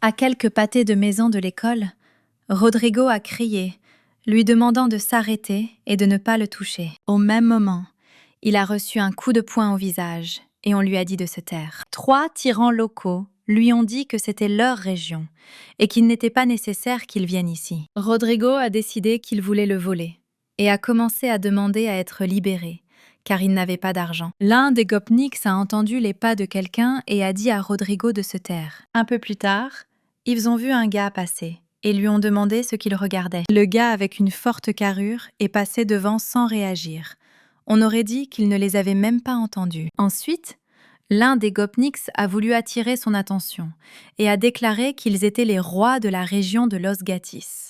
À quelques pâtés de maison de l'école, Rodrigo a crié, lui demandant de s'arrêter et de ne pas le toucher. Au même moment, il a reçu un coup de poing au visage et on lui a dit de se taire. 3 tyrans locaux lui ont dit que c'était leur région et qu'il n'était pas nécessaire qu'il vienne ici. Rodrigo a décidé qu'il voulait le voler et a commencé à demander à être libéré, car il n'avait pas d'argent. L'un des Gopniks a entendu les pas de quelqu'un et a dit à Rodrigo de se taire. Un peu plus tard, ils ont vu un gars passer et lui ont demandé ce qu'il regardait. Le gars, avec une forte carrure, est passé devant sans réagir. On aurait dit qu'il ne les avait même pas entendus. Ensuite, l'un des Gopniks a voulu attirer son attention et a déclaré qu'ils étaient les rois de la région de Los Gatis.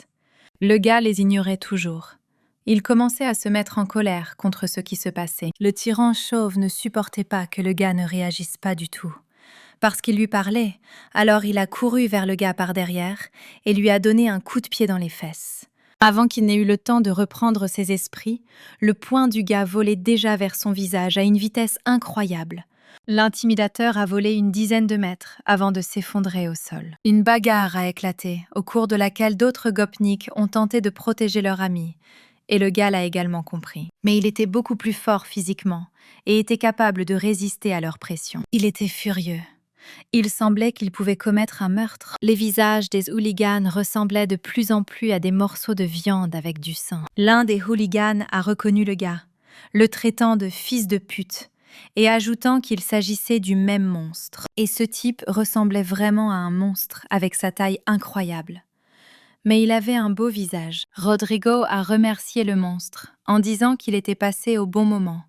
Le gars les ignorait toujours. Il commençait à se mettre en colère contre ce qui se passait. Le tyran chauve ne supportait pas que le gars ne réagisse pas du tout. Parce qu'il lui parlait, alors il a couru vers le gars par derrière et lui a donné un coup de pied dans les fesses. Avant qu'il n'ait eu le temps de reprendre ses esprits, le poing du gars volait déjà vers son visage à une vitesse incroyable. L'intimidateur a volé une dizaine de mètres avant de s'effondrer au sol. Une bagarre a éclaté, au cours de laquelle d'autres Gopniks ont tenté de protéger leur ami, et le gars l'a également compris. Mais il était beaucoup plus fort physiquement et était capable de résister à leur pression. Il était furieux. Il semblait qu'il pouvait commettre un meurtre. Les visages des hooligans ressemblaient de plus en plus à des morceaux de viande avec du sang. L'un des hooligans a reconnu le gars, le traitant de fils de pute, et ajoutant qu'il s'agissait du même monstre. Et ce type ressemblait vraiment à un monstre avec sa taille incroyable. Mais il avait un beau visage. Rodrigo a remercié le monstre en disant qu'il était passé au bon moment.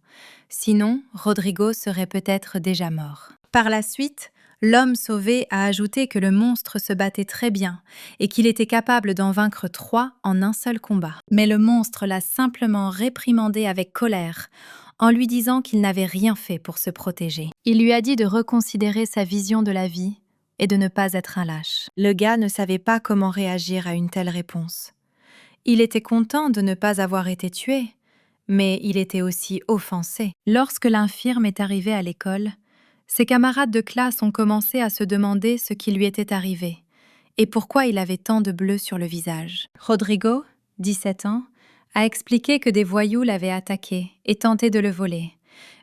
Sinon, Rodrigo serait peut-être déjà mort. Par la suite, l'homme sauvé a ajouté que le monstre se battait très bien et qu'il était capable d'en vaincre 3 en un seul combat. Mais le monstre l'a simplement réprimandé avec colère en lui disant qu'il n'avait rien fait pour se protéger. Il lui a dit de reconsidérer sa vision de la vie et de ne pas être un lâche. Le gars ne savait pas comment réagir à une telle réponse. Il était content de ne pas avoir été tué, mais il était aussi offensé. Lorsque l'infirme est arrivé à l'école, ses camarades de classe ont commencé à se demander ce qui lui était arrivé et pourquoi il avait tant de bleu sur le visage. Rodrigo, 17 ans, a expliqué que des voyous l'avaient attaqué et tenté de le voler,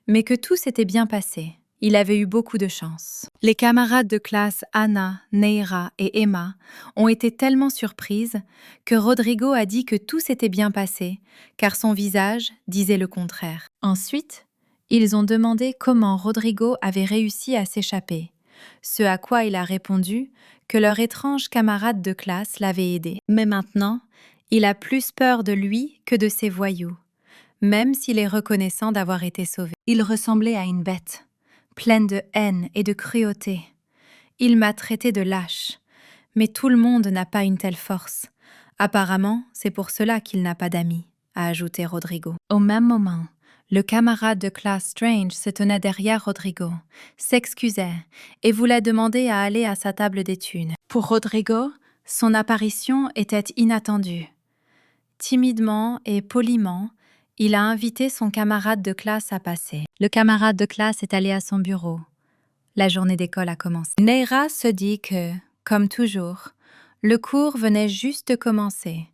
mais que tout s'était bien passé. Il avait eu beaucoup de chance. Les camarades de classe Anna, Neira et Emma ont été tellement surprises que Rodrigo a dit que tout s'était bien passé, car son visage disait le contraire. Ensuite, ils ont demandé comment Rodrigo avait réussi à s'échapper, ce à quoi il a répondu que leur étrange camarade de classe l'avait aidé. Mais maintenant, il a plus peur de lui que de ses voyous, même s'il est reconnaissant d'avoir été sauvé. Il ressemblait à une bête, pleine de haine et de cruauté. Il m'a traité de lâche, mais tout le monde n'a pas une telle force. Apparemment, c'est pour cela qu'il n'a pas d'amis, a ajouté Rodrigo. Au même moment, le camarade de classe Strange se tenait derrière Rodrigo, s'excusait et voulait demander à aller à sa table d'études. Pour Rodrigo, son apparition était inattendue. Timidement et poliment, il a invité son camarade de classe à passer. Le camarade de classe est allé à son bureau. La journée d'école a commencé. Neira se dit que, comme toujours, le cours venait juste de commencer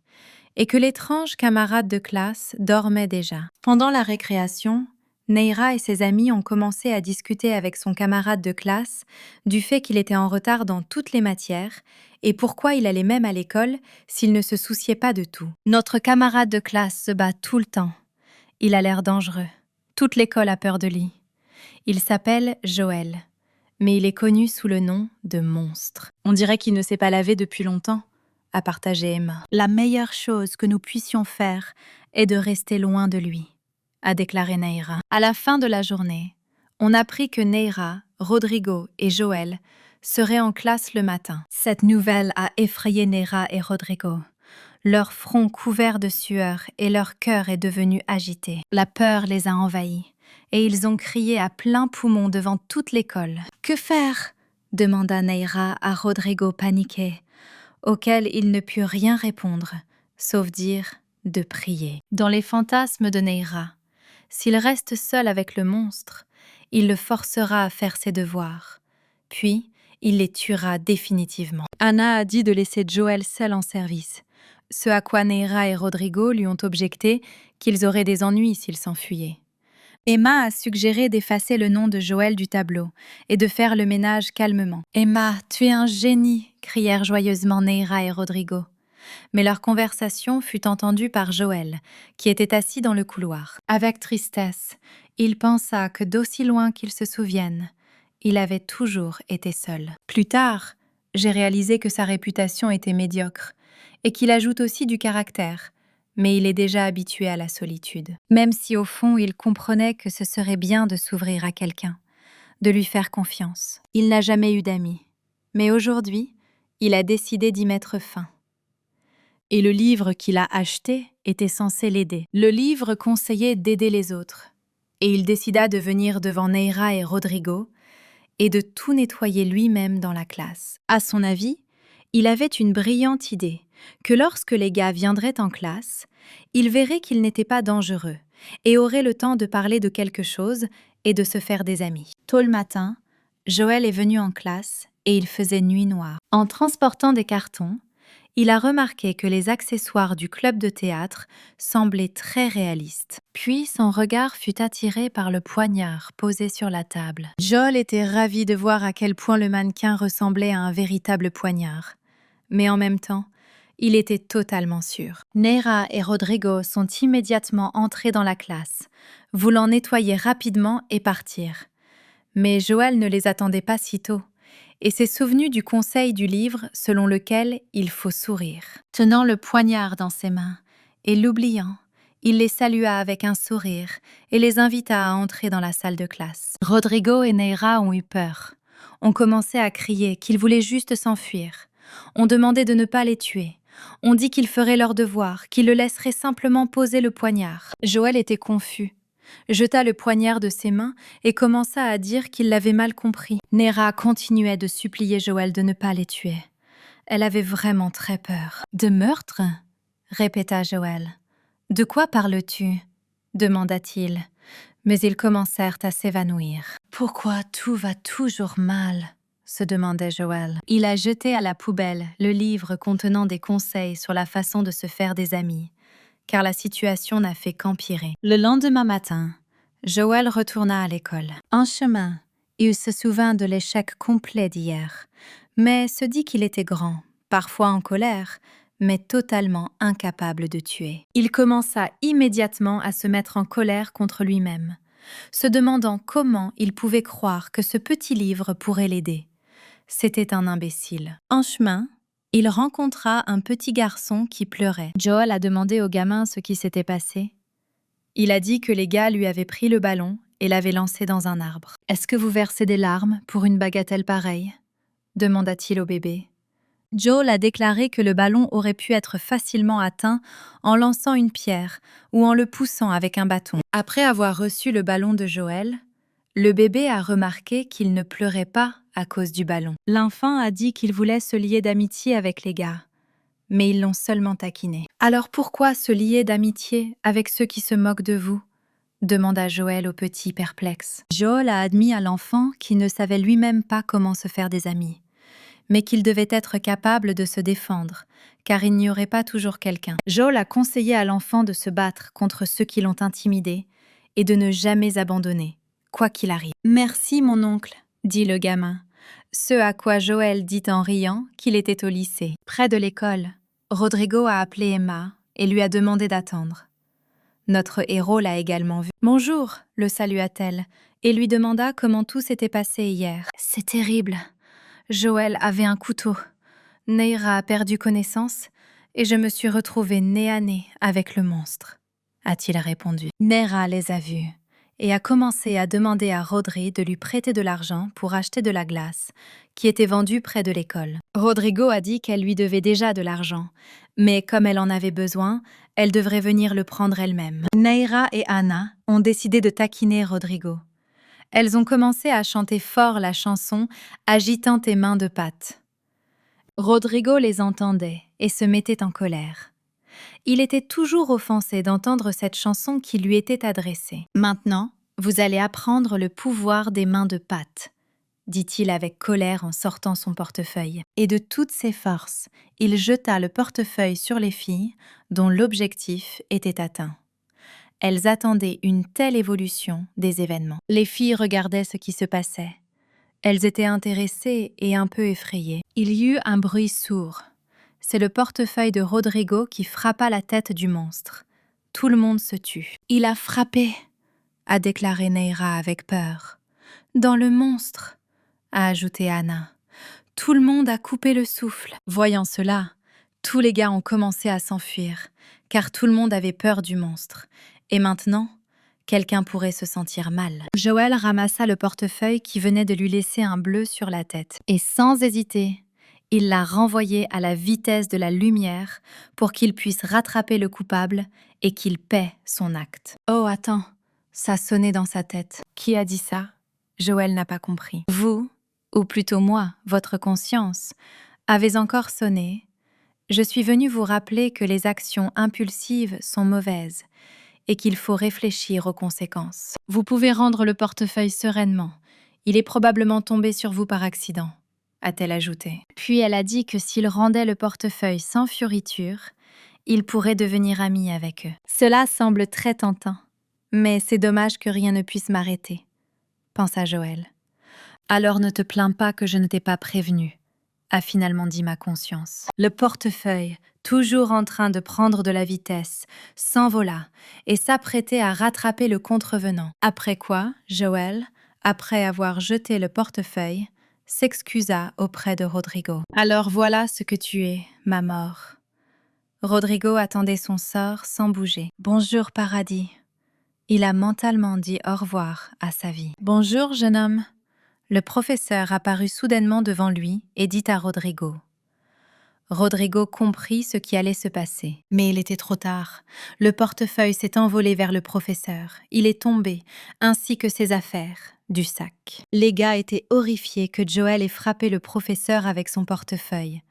et que l'étrange camarade de classe dormait déjà. Pendant la récréation, Neira et ses amis ont commencé à discuter avec son camarade de classe du fait qu'il était en retard dans toutes les matières et pourquoi il allait même à l'école s'il ne se souciait pas de tout. Notre camarade de classe se bat tout le temps. Il a l'air dangereux. Toute l'école a peur de lui. Il s'appelle Joël, mais il est connu sous le nom de Monstre. On dirait qu'il ne s'est pas lavé depuis longtemps, a partagé Emma. La meilleure chose que nous puissions faire est de rester loin de lui, a déclaré Neira. À la fin de la journée, on apprit que Neira, Rodrigo et Joël seraient en classe le matin. Cette nouvelle a effrayé Neira et Rodrigo. Leur front couvert de sueur et leur cœur est devenu agité. La peur les a envahis et ils ont crié à plein poumon devant toute l'école. « Que faire ?» demanda Neira à Rodrigo paniqué, auquel il ne put rien répondre, sauf dire de prier. Dans les fantasmes de Neira, s'il reste seul avec le monstre, il le forcera à faire ses devoirs. Puis, il les tuera définitivement. Anna a dit de laisser Joel seul en service, ce à quoi Neira et Rodrigo lui ont objecté qu'ils auraient des ennuis s'ils s'enfuyaient. Emma a suggéré d'effacer le nom de Joël du tableau et de faire le ménage calmement. « Emma, tu es un génie !» crièrent joyeusement Neira et Rodrigo. Mais leur conversation fut entendue par Joël, qui était assis dans le couloir. Avec tristesse, il pensa que d'aussi loin qu'il se souvienne, il avait toujours été seul. Plus tard, j'ai réalisé que sa réputation était médiocre et qu'il ajoute aussi du caractère, mais il est déjà habitué à la solitude. Même si au fond il comprenait que ce serait bien de s'ouvrir à quelqu'un, de lui faire confiance. Il n'a jamais eu d'amis, mais aujourd'hui, il a décidé d'y mettre fin. Et le livre qu'il a acheté était censé l'aider. Le livre conseillait d'aider les autres, et il décida de venir devant Neira et Rodrigo et de tout nettoyer lui-même dans la classe. À son avis, il avait une brillante idée, que lorsque les gars viendraient en classe, il verrait qu'ils n'étaient pas dangereux et aurait le temps de parler de quelque chose et de se faire des amis. Tôt le matin, Joël est venu en classe et il faisait nuit noire. En transportant des cartons, il a remarqué que les accessoires du club de théâtre semblaient très réalistes. Puis son regard fut attiré par le poignard posé sur la table. Joel était ravi de voir à quel point le mannequin ressemblait à un véritable poignard. Mais en même temps, il était totalement sûr. Neira et Rodrigo sont immédiatement entrés dans la classe, voulant nettoyer rapidement et partir. Mais Joël ne les attendait pas si tôt, et s'est souvenu du conseil du livre selon lequel il faut sourire. Tenant le poignard dans ses mains et l'oubliant, il les salua avec un sourire et les invita à entrer dans la salle de classe. Rodrigo et Neira ont eu peur. On commençait à crier qu'ils voulaient juste s'enfuir. On demandait de ne pas les tuer. On dit qu'ils feraient leur devoir, qu'ils le laisseraient simplement poser le poignard. Joël était confus, jeta le poignard de ses mains et commença à dire qu'il l'avait mal compris. Neira continuait de supplier Joël de ne pas les tuer. Elle avait vraiment très peur. « De meurtre ?» répéta Joël. « De quoi parles-tu » demanda-t-il. Mais ils commencèrent à s'évanouir. « Pourquoi tout va toujours mal ?» se demandait Joël. Il a jeté à la poubelle le livre contenant des conseils sur la façon de se faire des amis, car la situation n'a fait qu'empirer. Le lendemain matin, Joël retourna à l'école. En chemin, il se souvint de l'échec complet d'hier, mais se dit qu'il était grand, parfois en colère, mais totalement incapable de tuer. Il commença immédiatement à se mettre en colère contre lui-même, se demandant comment il pouvait croire que ce petit livre pourrait l'aider. C'était un imbécile. En chemin, il rencontra un petit garçon qui pleurait. Joel a demandé au gamin ce qui s'était passé. Il a dit que les gars lui avaient pris le ballon et l'avaient lancé dans un arbre. « Est-ce que vous versez des larmes pour une bagatelle pareille ?» demanda-t-il au bébé. Joel a déclaré que le ballon aurait pu être facilement atteint en lançant une pierre ou en le poussant avec un bâton. Après avoir reçu le ballon de Joël, le bébé a remarqué qu'il ne pleurait pas à cause du ballon. L'enfant a dit qu'il voulait se lier d'amitié avec les gars, mais ils l'ont seulement taquiné. « Alors pourquoi se lier d'amitié avec ceux qui se moquent de vous ?» demanda Joël au petit perplexe. Joel a admis à l'enfant qu'il ne savait lui-même pas comment se faire des amis, mais qu'il devait être capable de se défendre, car il n'y aurait pas toujours quelqu'un. Joel a conseillé à l'enfant de se battre contre ceux qui l'ont intimidé et de ne jamais abandonner, quoi qu'il arrive. « Merci, mon oncle », dit le gamin, ce à quoi Joël dit en riant qu'il était au lycée. Près de l'école, Rodrigo a appelé Emma et lui a demandé d'attendre. Notre héros l'a également vu. « Bonjour », le salua-t-elle, et lui demanda comment tout s'était passé hier. « C'est terrible. Joël avait un couteau. Neira a perdu connaissance et je me suis retrouvée nez à nez avec le monstre, » a-t-il répondu. Neira les a vus et a commencé à demander à Rodri de lui prêter de l'argent pour acheter de la glace, qui était vendue près de l'école. Rodrigo a dit qu'elle lui devait déjà de l'argent, mais comme elle en avait besoin, elle devrait venir le prendre elle-même. Neira et Anna ont décidé de taquiner Rodrigo. Elles ont commencé à chanter fort la chanson « Agitant tes mains de pâte ». Rodrigo les entendait et se mettait en colère. Il était toujours offensé d'entendre cette chanson qui lui était adressée. « Maintenant, vous allez apprendre le pouvoir des mains de pâte », dit-il avec colère en sortant son portefeuille. Et de toutes ses forces, il jeta le portefeuille sur les filles, dont l'objectif était atteint. Elles attendaient une telle évolution des événements. Les filles regardaient ce qui se passait. Elles étaient intéressées et un peu effrayées. Il y eut un bruit sourd. C'est le portefeuille de Rodrigo qui frappa la tête du monstre. Tout le monde se tut. « Il a frappé !» a déclaré Neira avec peur. « Dans le monstre !» a ajouté Anna. Tout le monde a coupé le souffle. Voyant cela, tous les gars ont commencé à s'enfuir, car tout le monde avait peur du monstre. Et maintenant, quelqu'un pourrait se sentir mal. Joël ramassa le portefeuille qui venait de lui laisser un bleu sur la tête. Et sans hésiter, il l'a renvoyé à la vitesse de la lumière pour qu'il puisse rattraper le coupable et qu'il paie son acte. Oh, attends, ça sonnait dans sa tête. Qui a dit ça? Joël n'a pas compris. Vous, ou plutôt moi, votre conscience, avez encore sonné. Je suis venue vous rappeler que les actions impulsives sont mauvaises et qu'il faut réfléchir aux conséquences. Vous pouvez rendre le portefeuille sereinement. Il est probablement tombé sur vous par accident, a-t-elle ajouté. Puis elle a dit que s'il rendait le portefeuille sans fioriture, il pourrait devenir ami avec eux. Cela semble très tentant, mais c'est dommage que rien ne puisse m'arrêter, pensa Joël. Alors ne te plains pas que je ne t'ai pas prévenu, a finalement dit ma conscience. Le portefeuille, toujours en train de prendre de la vitesse, s'envola et s'apprêtait à rattraper le contrevenant. Après quoi, Joël, après avoir jeté le portefeuille, s'excusa auprès de Rodrigo. « Alors voilà ce que tu es, ma mort. » Rodrigo attendait son sort sans bouger. « Bonjour, paradis. » Il a mentalement dit au revoir à sa vie. « Bonjour, jeune homme. » Le professeur apparut soudainement devant lui et dit à Rodrigo. Rodrigo comprit ce qui allait se passer. Mais il était trop tard. Le portefeuille s'est envolé vers le professeur. Il est tombé, ainsi que ses affaires, du sac. Les gars étaient horrifiés que Joël ait frappé le professeur avec son portefeuille.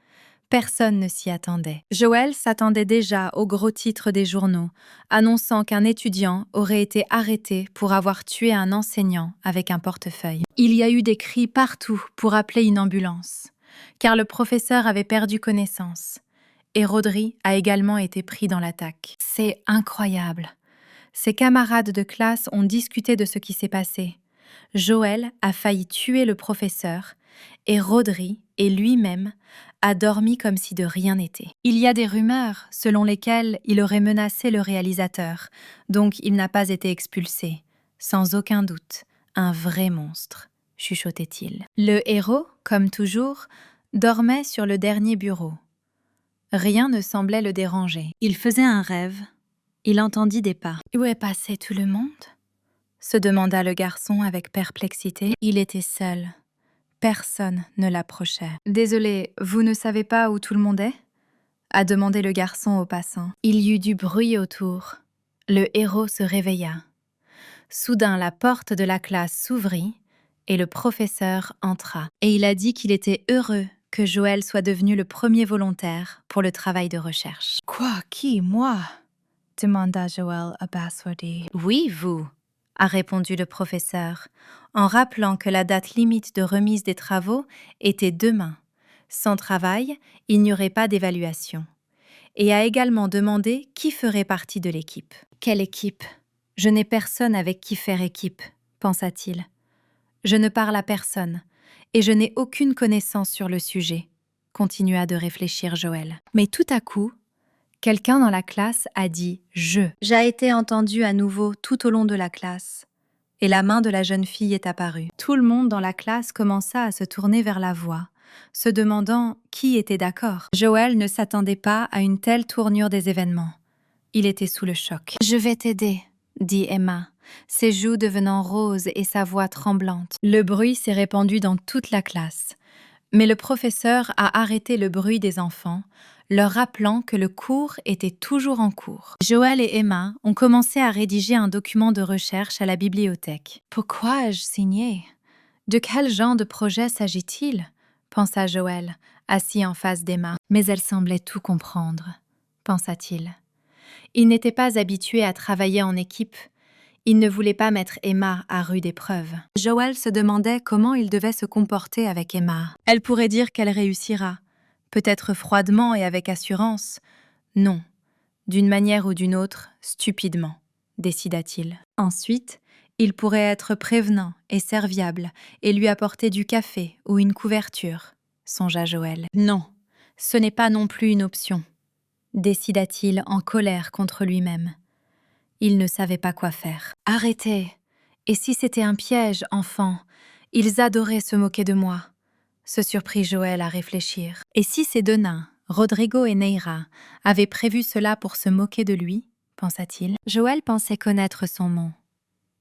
Personne ne s'y attendait. Joël s'attendait déjà au gros titre des journaux, annonçant qu'un étudiant aurait été arrêté pour avoir tué un enseignant avec un portefeuille. Il y a eu des cris partout pour appeler une ambulance, car le professeur avait perdu connaissance. Et Rodri a également été pris dans l'attaque. C'est incroyable. Ses camarades de classe ont discuté de ce qui s'est passé. Joël a failli tuer le professeur et Rodri et lui-même a dormi comme si de rien n'était. Il y a des rumeurs selon lesquelles il aurait menacé le réalisateur, donc il n'a pas été expulsé. Sans aucun doute, un vrai monstre, chuchotait-il. Le héros, comme toujours, dormait sur le dernier bureau. Rien ne semblait le déranger. Il faisait un rêve. Il entendit des pas. « Où est passé tout le monde ?» se demanda le garçon avec perplexité. Il était seul. Personne ne l'approchait. « Désolé, vous ne savez pas où tout le monde est ?» a demandé le garçon au passant. Il y eut du bruit autour. Le héros se réveilla. Soudain, la porte de la classe s'ouvrit et le professeur entra. Et il a dit qu'il était heureux que Joël soit devenu le premier volontaire pour le travail de recherche. « Quoi, qui, moi ?» demanda Joël abasourdi. « Oui, vous », a répondu le professeur, en rappelant que la date limite de remise des travaux était demain. Sans travail, il n'y aurait pas d'évaluation. Et a également demandé qui ferait partie de l'équipe. « Quelle équipe ? Je n'ai personne avec qui faire équipe, » pensa-t-il. « Je ne parle à personne, et je n'ai aucune connaissance sur le sujet, » continua de réfléchir Joël. Mais tout à coup, quelqu'un dans la classe a dit « je ». J'ai été entendu à nouveau tout au long de la classe, et la main de la jeune fille est apparue. Tout le monde dans la classe commença à se tourner vers la voix, se demandant qui était d'accord. Joël ne s'attendait pas à une telle tournure des événements. Il était sous le choc. « Je vais t'aider », dit Emma, ses joues devenant roses et sa voix tremblante. Le bruit s'est répandu dans toute la classe, mais le professeur a arrêté le bruit des enfants, leur rappelant que le cours était toujours en cours. Joël et Emma ont commencé à rédiger un document de recherche à la bibliothèque. « Pourquoi ai-je signé ? De quel genre de projet s'agit-il ?» pensa Joël, assis en face d'Emma. Mais elle semblait tout comprendre, pensa-t-il. Il n'était pas habitué à travailler en équipe. Il ne voulait pas mettre Emma à rude épreuve. Joël se demandait comment il devait se comporter avec Emma. Elle pourrait dire qu'elle réussira, peut-être froidement et avec assurance. Non, d'une manière ou d'une autre, stupidement, décida-t-il. Ensuite, il pourrait être prévenant et serviable et lui apporter du café ou une couverture, songea Joël. Non, ce n'est pas non plus une option, décida-t-il en colère contre lui-même. Il ne savait pas quoi faire. Arrêtez! Et si c'était un piège, enfant? Ils adoraient se moquer de moi, se surprit Joël à réfléchir. Et si ces deux nains, Rodrigo et Neira, avaient prévu cela pour se moquer de lui, pensa-t-il? Joël pensait connaître son nom.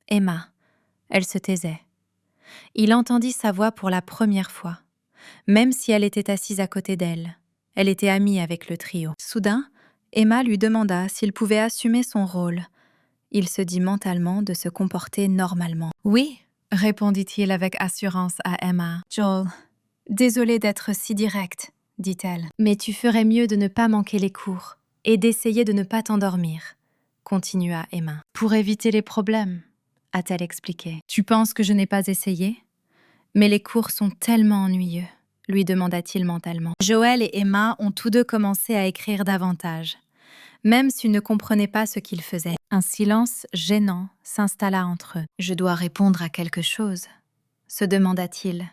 Emma. Elle se taisait. Il entendit sa voix pour la première fois. Même si elle était assise à côté d'elle, elle était amie avec le trio. Soudain, Emma lui demanda s'il pouvait assumer son rôle. Il se dit mentalement de se comporter normalement. « Oui », répondit-il avec assurance à Emma. « Joel, désolée d'être si directe, dit-elle. Mais tu ferais mieux de ne pas manquer les cours et d'essayer de ne pas t'endormir, continua Emma. Pour éviter les problèmes, a-t-elle expliqué. Tu penses que je n'ai pas essayé? Mais les cours sont tellement ennuyeux, lui demanda-t-il mentalement. Joël et Emma ont tous deux commencé à écrire davantage, même s'ils ne comprenaient pas ce qu'ils faisaient. Un silence gênant s'installa entre eux. Je dois répondre à quelque chose, se demanda-t-il,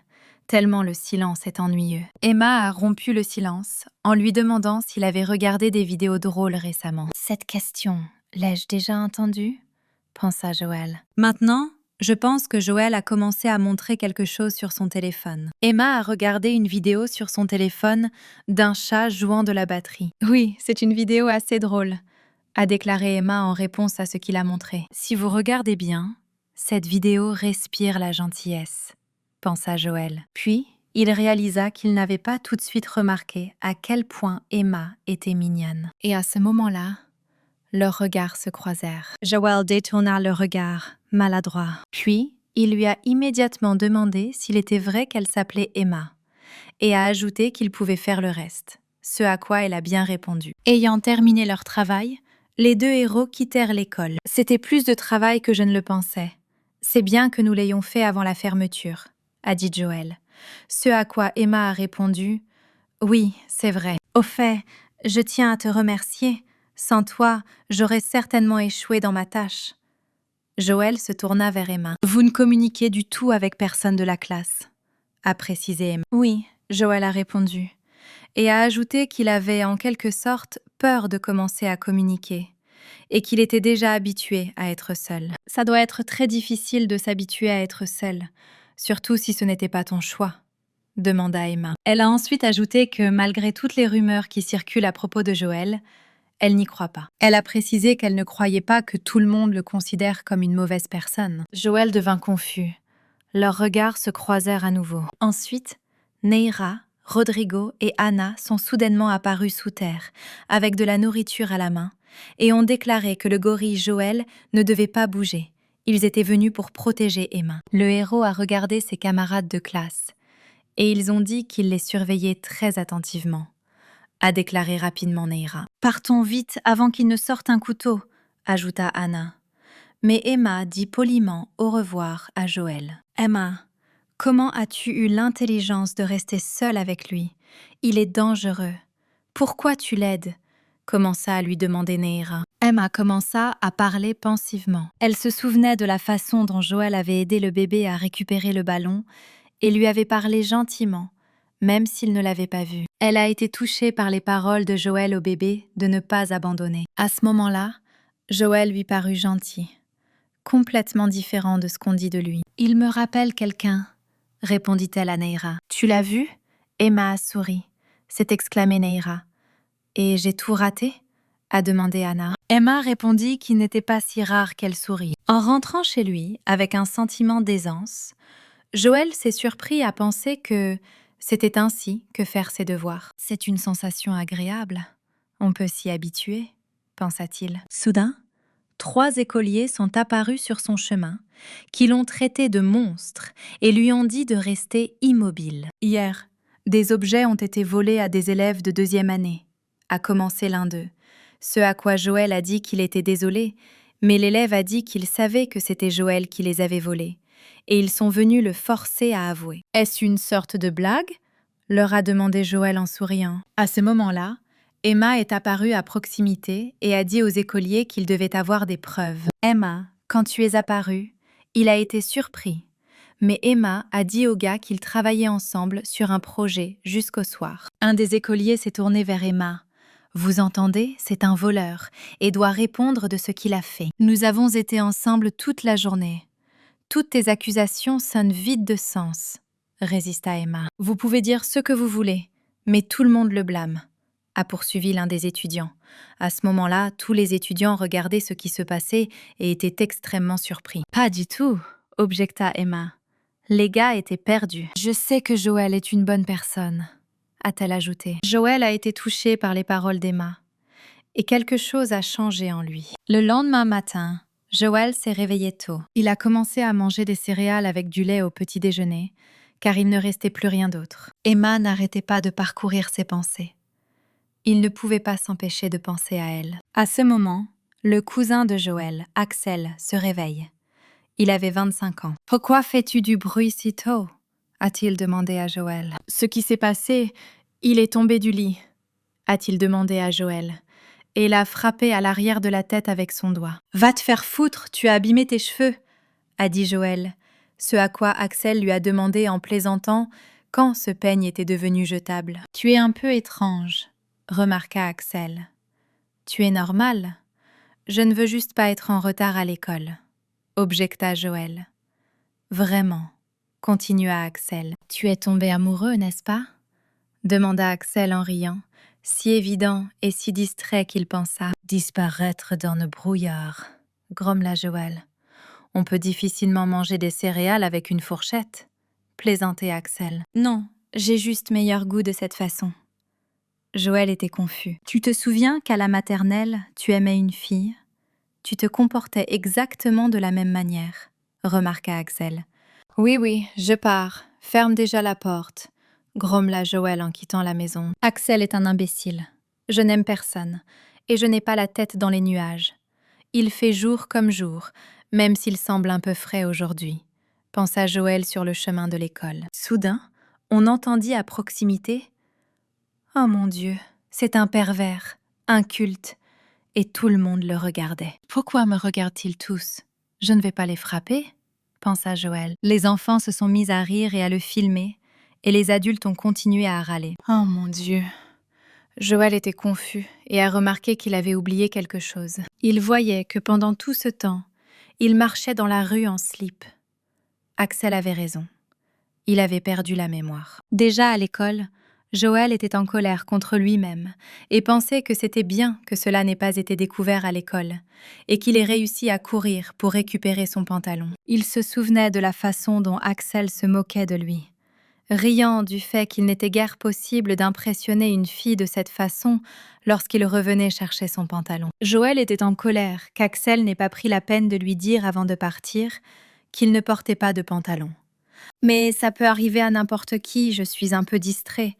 tellement le silence est ennuyeux. Emma a rompu le silence en lui demandant s'il avait regardé des vidéos drôles récemment. Cette question, l'ai-je déjà entendue? Pensa Joël. Maintenant, je pense que Joël a commencé à montrer quelque chose sur son téléphone. Emma a regardé une vidéo sur son téléphone d'un chat jouant de la batterie. Oui, c'est une vidéo assez drôle, a déclaré Emma en réponse à ce qu'il a montré. Si vous regardez bien, cette vidéo respire la gentillesse, pensa Joël. Puis, il réalisa qu'il n'avait pas tout de suite remarqué à quel point Emma était mignonne. Et à ce moment-là, leurs regards se croisèrent. Joël détourna le regard, maladroit. Puis, il lui a immédiatement demandé s'il était vrai qu'elle s'appelait Emma, et a ajouté qu'il pouvait faire le reste, ce à quoi elle a bien répondu. Ayant terminé leur travail, les deux héros quittèrent l'école. C'était plus de travail que je ne le pensais. C'est bien que nous l'ayons fait avant la fermeture, a dit Joël. Ce à quoi Emma a répondu « Oui, c'est vrai. Au fait, je tiens à te remercier. Sans toi, j'aurais certainement échoué dans ma tâche. » Joël se tourna vers Emma. « Vous ne communiquez du tout avec personne de la classe, » a précisé Emma. « Oui, » Joël a répondu, et a ajouté qu'il avait en quelque sorte peur de commencer à communiquer, et qu'il était déjà habitué à être seul. « Ça doit être très difficile de s'habituer à être seul, surtout si ce n'était pas ton choix, » demanda Emma. Elle a ensuite ajouté que malgré toutes les rumeurs qui circulent à propos de Joël, elle n'y croit pas. Elle a précisé qu'elle ne croyait pas que tout le monde le considère comme une mauvaise personne. Joël devint confus. Leurs regards se croisèrent à nouveau. Ensuite, Neira, Rodrigo et Anna sont soudainement apparus sous terre, avec de la nourriture à la main, et ont déclaré que le gorille Joël ne devait pas bouger. Ils étaient venus pour protéger Emma. Le héros a regardé ses camarades de classe, et ils ont dit qu'il les surveillait très attentivement, a déclaré rapidement Neira. « Partons vite avant qu'il ne sorte un couteau, » ajouta Anna. Mais Emma dit poliment au revoir à Joël. « Emma, comment as-tu eu l'intelligence de rester seule avec lui? Il est dangereux. Pourquoi tu l'aides ?» commença à lui demander Neira. Emma commença à parler pensivement. Elle se souvenait de la façon dont Joël avait aidé le bébé à récupérer le ballon et lui avait parlé gentiment, même s'il ne l'avait pas vu. Elle a été touchée par les paroles de Joël au bébé de ne pas abandonner. À ce moment-là, Joël lui parut gentil, complètement différent de ce qu'on dit de lui. « Il me rappelle quelqu'un, » répondit-elle à Neira. « Tu l'as vu ?» Emma a souri, s'est exclamée Neira. « Et j'ai tout raté ?» a demandé Anna. Emma répondit qu'il n'était pas si rare qu'elle sourie. En rentrant chez lui, avec un sentiment d'aisance, Joël s'est surpris à penser que c'était ainsi que faire ses devoirs. C'est une sensation agréable. On peut s'y habituer, pensa-t-il. Soudain, 3 écoliers sont apparus sur son chemin, qui l'ont traité de monstre et lui ont dit de rester immobile. Hier, des objets ont été volés à des élèves de 2e année, a commencé l'un d'eux, ce à quoi Joël a dit qu'il était désolé, Mais l'élève a dit qu'il savait que c'était Joël qui les avait volés, et ils sont venus le forcer à avouer. « Est-ce une sorte de blague ?» leur a demandé Joël en souriant. À ce moment-là, Emma est apparue à proximité et a dit aux écoliers qu'ils devaient avoir des preuves. « Emma, quand tu es apparue, il a été surpris. » Mais Emma a dit aux gars qu'ils travaillaient ensemble sur un projet jusqu'au soir. Un des écoliers s'est tourné vers Emma. « Vous entendez, c'est un voleur et doit répondre de ce qu'il a fait. Nous avons été ensemble toute la journée. Toutes tes accusations sonnent vides de sens, » résista Emma. « Vous pouvez dire ce que vous voulez, mais tout le monde le blâme, » a poursuivi l'un des étudiants. À ce moment-là, tous les étudiants regardaient ce qui se passait et étaient extrêmement surpris. « Pas du tout, » objecta Emma. Les gars étaient perdus. « Je sais que Joël est une bonne personne, » a-t-elle ajouté. Joël a été touché par les paroles d'Emma, et quelque chose a changé en lui. Le lendemain matin, Joël s'est réveillé tôt. Il a commencé à manger des céréales avec du lait au petit déjeuner, car il ne restait plus rien d'autre. Emma n'arrêtait pas de parcourir ses pensées. Il ne pouvait pas s'empêcher de penser à elle. À ce moment, le cousin de Joël, Axel, se réveille. Il avait 25 ans. « Pourquoi fais-tu du bruit si tôt ?» a-t-il demandé à Joël. « Ce qui s'est passé, il est tombé du lit », a-t-il demandé à Joël, et l'a frappé à l'arrière de la tête avec son doigt. « Va te faire foutre, tu as abîmé tes cheveux », a dit Joël, ce à quoi Axel lui a demandé en plaisantant quand ce peigne était devenu jetable. « Tu es un peu étrange », remarqua Axel. « Tu es normal. Je ne veux juste pas être en retard à l'école, » objecta Joël. « Vraiment, » continua Axel. « Tu es tombé amoureux, n'est-ce pas ?» demanda Axel en riant, si évident et si distrait qu'il pensa. « Disparaître dans le brouillard, » grommela Joël. « On peut difficilement manger des céréales avec une fourchette, » plaisantait Axel. « Non, j'ai juste meilleur goût de cette façon. » Joël était confus. « Tu te souviens qu'à la maternelle, tu aimais une fille ? Tu te comportais exactement de la même manière, » remarqua Axel. « Oui, je pars. Ferme déjà la porte, » grommela Joël en quittant la maison. « Axel est un imbécile. Je n'aime personne, et je n'ai pas la tête dans les nuages. Il fait jour comme jour, même s'il semble un peu frais aujourd'hui, » pensa Joël sur le chemin de l'école. Soudain, on entendit à proximité « Oh mon Dieu, c'est un pervers, inculte !» Et tout le monde le regardait. « Pourquoi me regardent-ils tous ? Je ne vais pas les frapper ?» pensa Joël. Les enfants se sont mis à rire et à le filmer, et les adultes ont continué à râler. « Oh mon Dieu !» Joël était confus et a remarqué qu'il avait oublié quelque chose. Il voyait que pendant tout ce temps, il marchait dans la rue en slip. Axel avait raison. Il avait perdu la mémoire. Déjà à l'école, Joël était en colère contre lui-même et pensait que c'était bien que cela n'ait pas été découvert à l'école et qu'il ait réussi à courir pour récupérer son pantalon. Il se souvenait de la façon dont Axel se moquait de lui, riant du fait qu'il n'était guère possible d'impressionner une fille de cette façon lorsqu'il revenait chercher son pantalon. Joël était en colère qu'Axel n'ait pas pris la peine de lui dire avant de partir qu'il ne portait pas de pantalon. « Mais ça peut arriver à n'importe qui, je suis un peu distrait.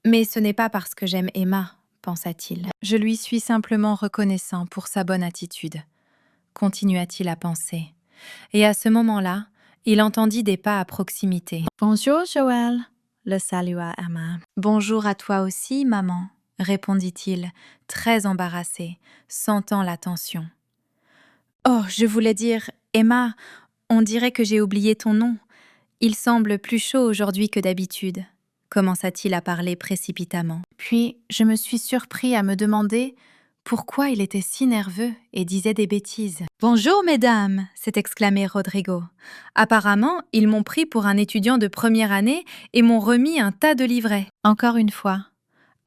Mais ce n'est pas parce que j'aime Emma, » pensa-t-il. « Je lui suis simplement reconnaissant pour sa bonne attitude, » continua-t-il à penser. Et à ce moment-là, il entendit des pas à proximité. « Bonjour, Joël » le salua Emma. « Bonjour à toi aussi, maman » répondit-il, très embarrassé, sentant la tension. « Oh, je voulais dire, Emma, on dirait que j'ai oublié ton nom. Il semble plus chaud aujourd'hui que d'habitude, » commença-t-il à parler précipitamment. Puis, je me suis surpris à me demander pourquoi il était si nerveux et disait des bêtises. « Bonjour, mesdames » s'est exclamé Rodrigo. « Apparemment, ils m'ont pris pour un étudiant de première année et m'ont remis un tas de livrets. » Encore une fois,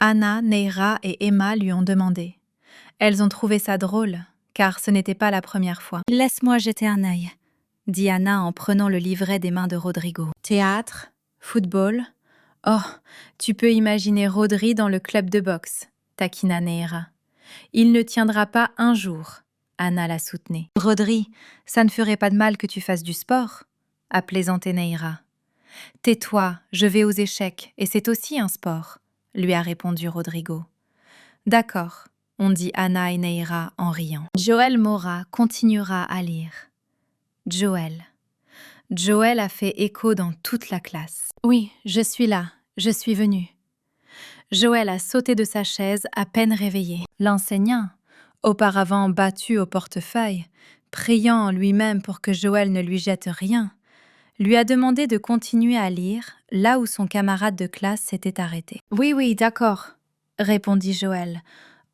Anna, Neira et Emma lui ont demandé. Elles ont trouvé ça drôle, car ce n'était pas la première fois. « Laisse-moi jeter un œil », dit Anna en prenant le livret des mains de Rodrigo. « Théâtre, football. Oh, tu peux imaginer Rodri dans le club de boxe, » taquina Neira. « Il ne tiendra pas un jour, » Anna la soutenait. « Rodri, ça ne ferait pas de mal que tu fasses du sport, » a plaisanté Neira. « Tais-toi, je vais aux échecs, et c'est aussi un sport, » lui a répondu Rodrigo. « D'accord, ont dit Anna et Neira en riant. Joël Mora continuera à lire. Joël. Joël a fait écho dans toute la classe. Oui, je suis là, je suis venu. Joël a sauté de sa chaise à peine réveillé. L'enseignant, auparavant battu au portefeuille, priant en lui-même pour que Joël ne lui jette rien, lui a demandé de continuer à lire là où son camarade de classe s'était arrêté. « Oui, d'accord », répondit Joël,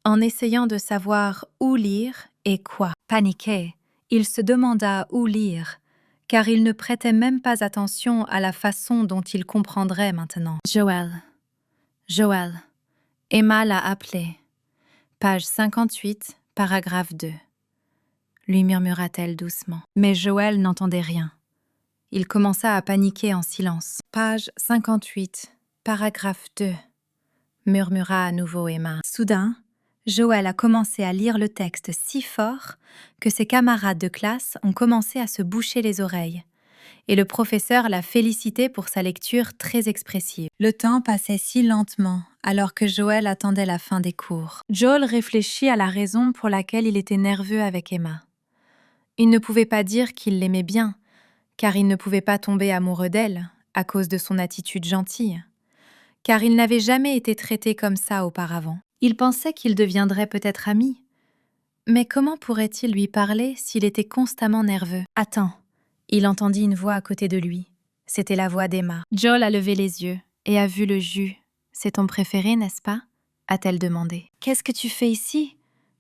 en essayant de savoir où lire et quoi. Paniqué, il se demanda où lire, car il ne prêtait même pas attention à la façon dont il comprendrait maintenant. Joël, Emma l'a appelé. Page 58, paragraphe 2. Lui murmura-t-elle doucement. Mais Joël n'entendait rien. Il commença à paniquer en silence. Page 58, paragraphe 2, murmura à nouveau Emma. Soudain, Joël a commencé à lire le texte si fort que ses camarades de classe ont commencé à se boucher les oreilles, et le professeur l'a félicité pour sa lecture très expressive. Le temps passait si lentement alors que Joël attendait la fin des cours. Joël réfléchit à la raison pour laquelle il était nerveux avec Emma. Il ne pouvait pas dire qu'il l'aimait bien, car il ne pouvait pas tomber amoureux d'elle à cause de son attitude gentille, car il n'avait jamais été traité comme ça auparavant. Il pensait qu'ils deviendraient peut-être amis. Mais comment pourrait-il lui parler s'il était constamment nerveux? Attends, il entendit une voix à côté de lui. C'était la voix d'Emma. Joël a levé les yeux et a vu le jus. « C'est ton préféré, n'est-ce pas ?» a-t-elle demandé. « Qu'est-ce que tu fais ici?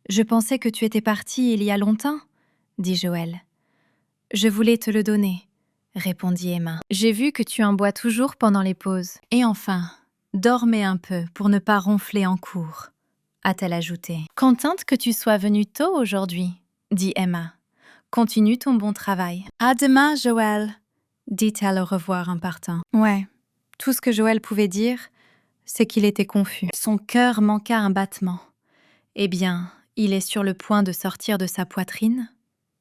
Je pensais que tu étais partie il y a longtemps, » dit Joël. « Je voulais te le donner, » répondit Emma. « J'ai vu que tu en bois toujours pendant les pauses. Et enfin, dormez un peu pour ne pas ronfler en cours, » a-t-elle ajouté. « Contente que tu sois venue tôt aujourd'hui, » dit Emma. « Continue ton bon travail. »« À demain, Joël, » dit-elle au revoir en partant. Ouais, tout ce que Joël pouvait dire, c'est qu'il était confus. Son cœur manqua un battement. Eh bien, il est sur le point de sortir de sa poitrine,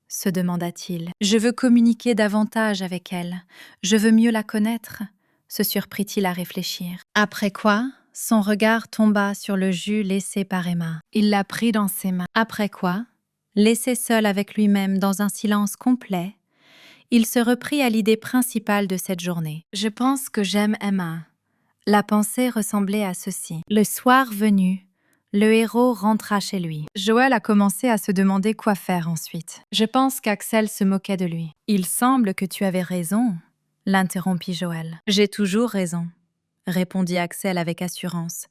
se demanda-t-il. Je veux communiquer davantage avec elle. Je veux mieux la connaître, se surprit-il à réfléchir. Après quoi, son regard tomba sur le jus laissé par Emma. Il la prit dans ses mains. Après quoi, laissé seul avec lui-même dans un silence complet, il se reprit à l'idée principale de cette journée. Je pense que j'aime Emma. La pensée ressemblait à ceci. Le soir venu, le héros rentra chez lui. Joël a commencé à se demander quoi faire ensuite. Je pense qu'Axel se moquait de lui. Il semble que tu avais raison, l'interrompit Joël. J'ai toujours raison, répondit Axel avec assurance.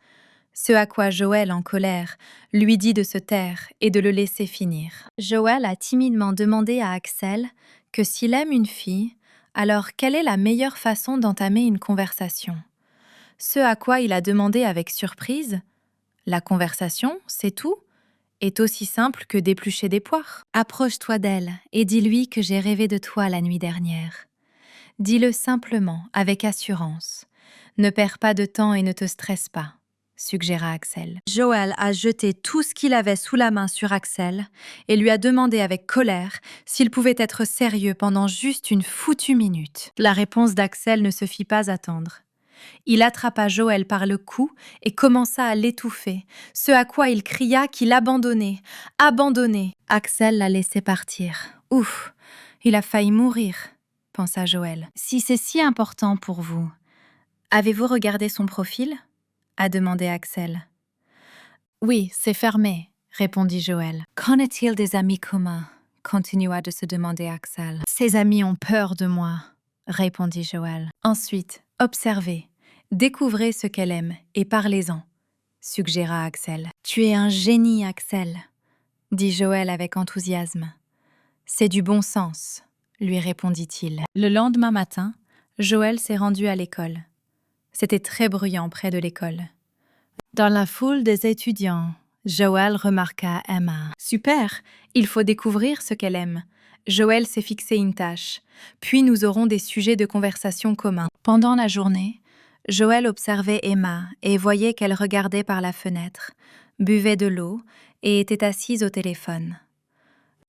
Ce à quoi Joël, en colère, lui dit de se taire et de le laisser finir. Joël a timidement demandé à Axel que s'il aime une fille, alors quelle est la meilleure façon d'entamer une conversation? Ce à quoi il a demandé avec surprise: « La conversation, c'est tout, est aussi simple que d'éplucher des poires. Approche-toi d'elle et dis-lui que j'ai rêvé de toi la nuit dernière. Dis-le simplement, avec assurance. Ne perds pas de temps et ne te stresse pas, » suggéra Axel. Joël a jeté tout ce qu'il avait sous la main sur Axel et lui a demandé avec colère s'il pouvait être sérieux pendant juste une foutue minute. La réponse d'Axel ne se fit pas attendre. Il attrapa Joël par le cou et commença à l'étouffer, ce à quoi il cria qu'il abandonnait. Abandonnait. Axel l'a laissé partir. Ouf, il a failli mourir, pensa Joël. Si c'est si important pour vous, avez-vous regardé son profil? A demandé Axel. Oui, c'est fermé, répondit Joël. Qu'en est-il des amis communs? Continua de se demander Axel. Ses amis ont peur de moi, répondit Joël. Ensuite, observez. Découvrez ce qu'elle aime et parlez-en, suggéra Axel. Tu es un génie, Axel, dit Joël avec enthousiasme. C'est du bon sens, lui répondit-il. Le lendemain matin, Joël s'est rendu à l'école. C'était très bruyant près de l'école. Dans la foule des étudiants, Joël remarqua Emma. Super, il faut découvrir ce qu'elle aime. Joël s'est fixé une tâche, puis nous aurons des sujets de conversation communs. Pendant la journée, Joël observait Emma et voyait qu'elle regardait par la fenêtre, buvait de l'eau et était assise au téléphone.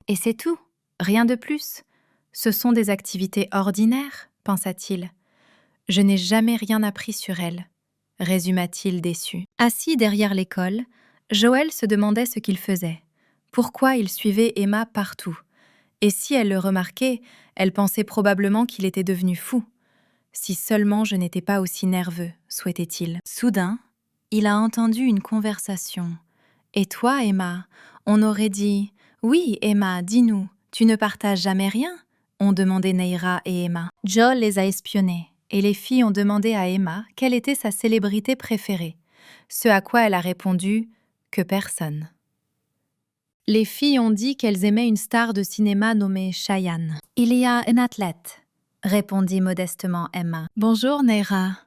Et c'est tout, rien de plus. Ce sont des activités ordinaires, pensa-t-il. Je n'ai jamais rien appris sur elle, résuma-t-il déçu. Assis derrière l'école, Joël se demandait ce qu'il faisait. Pourquoi il suivait Emma partout? Et si elle le remarquait, elle pensait probablement qu'il était devenu fou. Si seulement je n'étais pas aussi nerveux, souhaitait-il. Soudain, il a entendu une conversation. « Et toi, Emma ?» On aurait dit « Oui, Emma, dis-nous, tu ne partages jamais rien ?» ont demandé Neira et Emma. Joel les a espionnés, et les filles ont demandé à Emma quelle était sa célébrité préférée, ce à quoi elle a répondu que personne. Les filles ont dit qu'elles aimaient une star de cinéma nommée Cheyenne. « Il y a un athlète », répondit modestement Emma. « Bonjour, Neira »,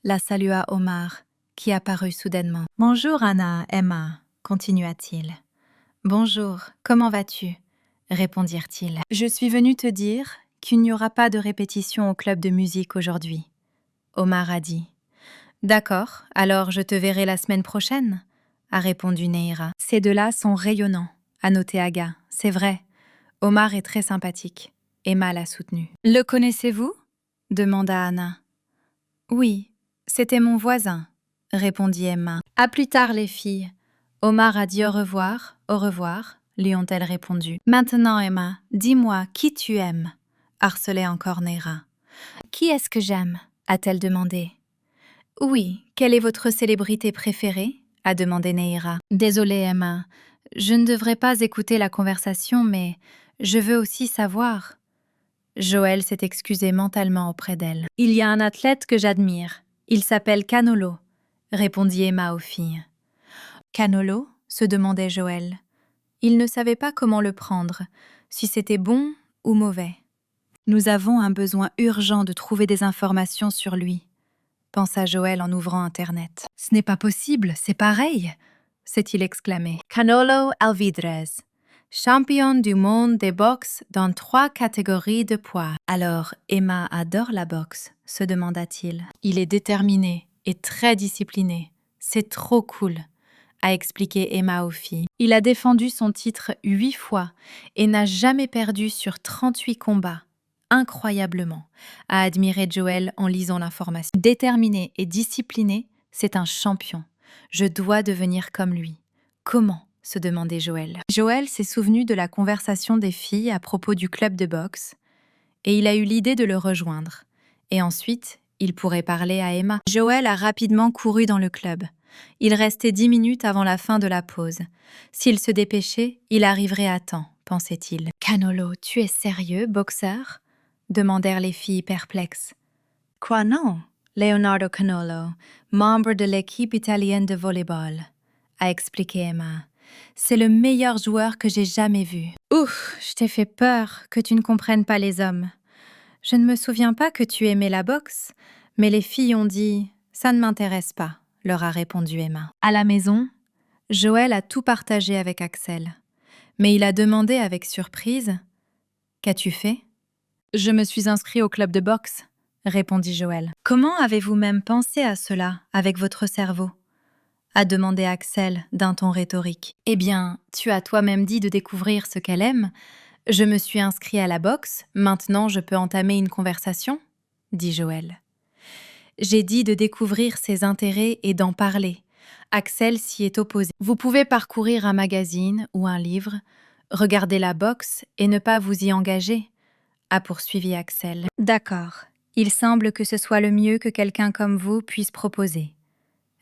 la salua Omar, qui apparut soudainement. « Bonjour, Anna, Emma », continua-t-il. « Bonjour, comment vas-tu ?» répondirent-ils. « Je suis venue te dire qu'il n'y aura pas de répétition au club de musique aujourd'hui. » Omar a dit. « D'accord, alors je te verrai la semaine prochaine ?» a répondu Neira. « Ces deux-là sont rayonnants », a noté Aga. « C'est vrai, Omar est très sympathique. » Emma l'a soutenu. « Le connaissez-vous » demanda Anna. « Oui, c'était mon voisin » répondit Emma. « À plus tard les filles. » Omar a dit au revoir, lui ont-elles répondu. « Maintenant Emma, dis-moi qui tu aimes » harcelait encore Neira. « Qui est-ce que j'aime » a-t-elle demandé. « Oui, quelle est votre célébrité préférée » a demandé Neira. « Désolée Emma, je ne devrais pas écouter la conversation, mais je veux aussi savoir. » Joël s'est excusé mentalement auprès d'elle. « Il y a un athlète que j'admire. Il s'appelle Canolo » répondit Emma aux filles. « Canolo » se demandait Joël. Il ne savait pas comment le prendre, si c'était bon ou mauvais. « Nous avons un besoin urgent de trouver des informations sur lui », pensa Joël en ouvrant Internet. « Ce n'est pas possible, c'est pareil !» s'est-il exclamé. « Canolo Alvidrez, champion du monde des boxe dans 3 catégories de poids. » « Alors, Emma adore la boxe ?» se demanda-t-il. « Il est déterminé et très discipliné. C'est trop cool !» a expliqué Emma aux filles. Il a défendu son titre 8 fois et n'a jamais perdu sur 38 combats. Incroyablement, a admiré Joël en lisant l'information. Déterminé et discipliné, c'est un champion. Je dois devenir comme lui. Comment ? Se demandait Joël. Joël s'est souvenu de la conversation des filles à propos du club de boxe et il a eu l'idée de le rejoindre. Et ensuite, il pourrait parler à Emma. Joël a rapidement couru dans le club. Il restait 10 minutes avant la fin de la pause. S'il se dépêchait, il arriverait à temps, pensait-il. « Canolo, tu es sérieux, boxeur ?» demandèrent les filles perplexes. « Quoi non ? Leonardo Canolo, membre de l'équipe italienne de volleyball » a expliqué Emma. « C'est le meilleur joueur que j'ai jamais vu. »« Ouf, je t'ai fait peur que tu ne comprennes pas les hommes. Je ne me souviens pas que tu aimais la boxe, mais les filles ont dit « ça ne m'intéresse pas », leur a répondu Emma. À la maison, Joël a tout partagé avec Axel. Mais il a demandé avec surprise « Qu'as-tu fait ?»« Je me suis inscrit au club de boxe », répondit Joël. « Comment avez-vous même pensé à cela avec votre cerveau ?» a demandé Axel d'un ton rhétorique. « Eh bien, tu as toi-même dit de découvrir ce qu'elle aime. Je me suis inscrit à la boxe, maintenant je peux entamer une conversation ?» dit Joël. « J'ai dit de découvrir ses intérêts et d'en parler. » Axel s'y est opposé. « Vous pouvez parcourir un magazine ou un livre, regarder la boxe et ne pas vous y engager ?» a poursuivi Axel. « D'accord, il semble que ce soit le mieux que quelqu'un comme vous puisse proposer. »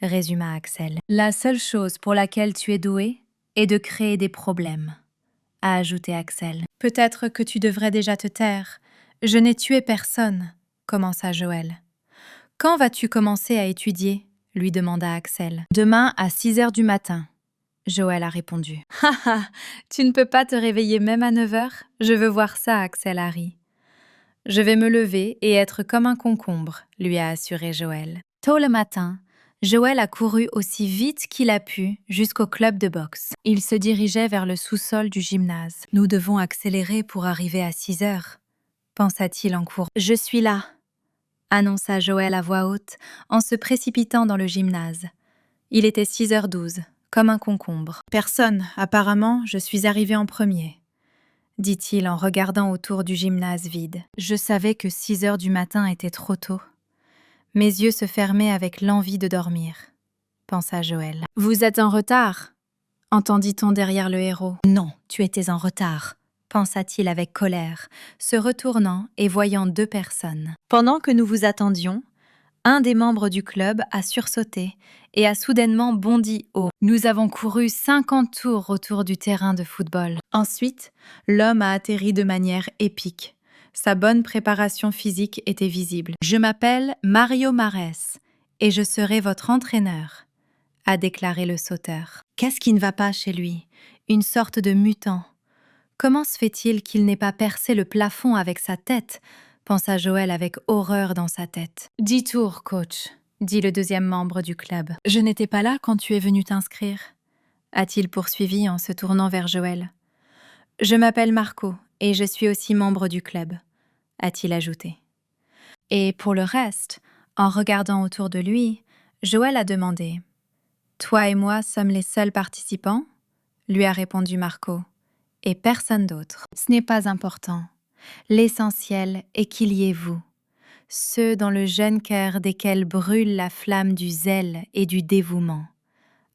résuma Axel. « La seule chose pour laquelle tu es doué est de créer des problèmes, » a ajouté Axel. « Peut-être que tu devrais déjà te taire. Je n'ai tué personne, » commença Joël. « Quand vas-tu commencer à étudier ?» lui demanda Axel. « Demain à 6 heures du matin, » Joël a répondu. « Ha ha, tu ne peux pas te réveiller même à 9 heures ? Je veux voir ça, Axel a ri. « Je vais me lever et être comme un concombre, » lui a assuré Joël. Tôt le matin, Joël a couru aussi vite qu'il a pu jusqu'au club de boxe. Il se dirigeait vers le sous-sol du gymnase. « Nous devons accélérer pour arriver à 6 heures, » pensa-t-il en courant. « Je suis là !» annonça Joël à voix haute en se précipitant dans le gymnase. Il était 6h12, comme un concombre. « Personne, apparemment, je suis arrivé en premier, » dit-il en regardant autour du gymnase vide. Je savais que 6 heures du matin était trop tôt. Mes yeux se fermaient avec l'envie de dormir, pensa Joël. « Vous êtes en retard, » entendit-on derrière le héros. Non, tu étais en retard, pensa-t-il avec colère, se retournant et voyant 2 personnes. Pendant que nous vous attendions, un des membres du club a sursauté et a soudainement bondi haut. Nous avons couru 50 tours autour du terrain de football. Ensuite, l'homme a atterri de manière épique. Sa bonne préparation physique était visible. « Je m'appelle Mario Mares et je serai votre entraîneur », a déclaré le sauteur. Qu'est-ce qui ne va pas chez lui? Une sorte de mutant. Comment se fait-il qu'il n'ait pas percé le plafond avec sa tête? Pensa Joël avec horreur dans sa tête. 10 tours, coach, dit le 2e membre du club. Je n'étais pas là quand tu es venu t'inscrire, a-t-il poursuivi en se tournant vers Joël. Je m'appelle Marco et je suis aussi membre du club, a-t-il ajouté. Et pour le reste, en regardant autour de lui, Joël a demandé « Toi et moi sommes les seuls participants ?» lui a répondu Marco. « Et personne d'autre. Ce n'est pas important. L'essentiel est qu'il y ait vous, ceux dans le jeune cœur desquels brûle la flamme du zèle et du dévouement, »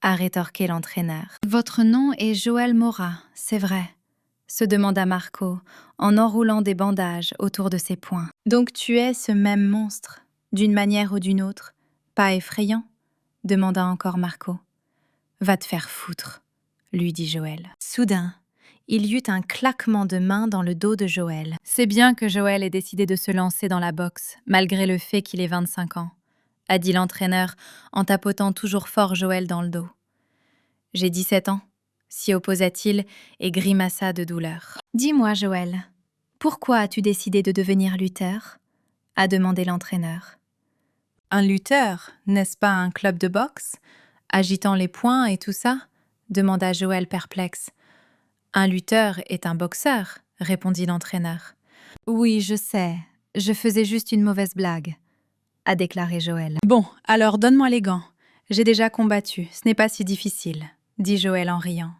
a rétorqué l'entraîneur. « Votre nom est Joël Mora, c'est vrai ?» se demanda Marco, en enroulant des bandages autour de ses poings. « Donc tu es ce même monstre, d'une manière ou d'une autre, pas effrayant ?» demanda encore Marco. « Va te faire foutre », lui dit Joël. Soudain, il y eut un claquement de main dans le dos de Joël. C'est bien que Joël ait décidé de se lancer dans la boxe, malgré le fait qu'il ait 25 ans, a dit l'entraîneur en tapotant toujours fort Joël dans le dos. J'ai 17 ans, s'y opposa-t-il et grimaça de douleur. Dis-moi, Joël, pourquoi as-tu décidé de devenir lutteur? A demandé l'entraîneur. Un lutteur, n'est-ce pas un club de boxe? Agitant les poings et tout ça? Demanda Joël perplexe. Un lutteur est un boxeur, répondit l'entraîneur. Oui, je sais, je faisais juste une mauvaise blague, a déclaré Joël. Bon, alors donne-moi les gants. J'ai déjà combattu, ce n'est pas si difficile, dit Joël en riant.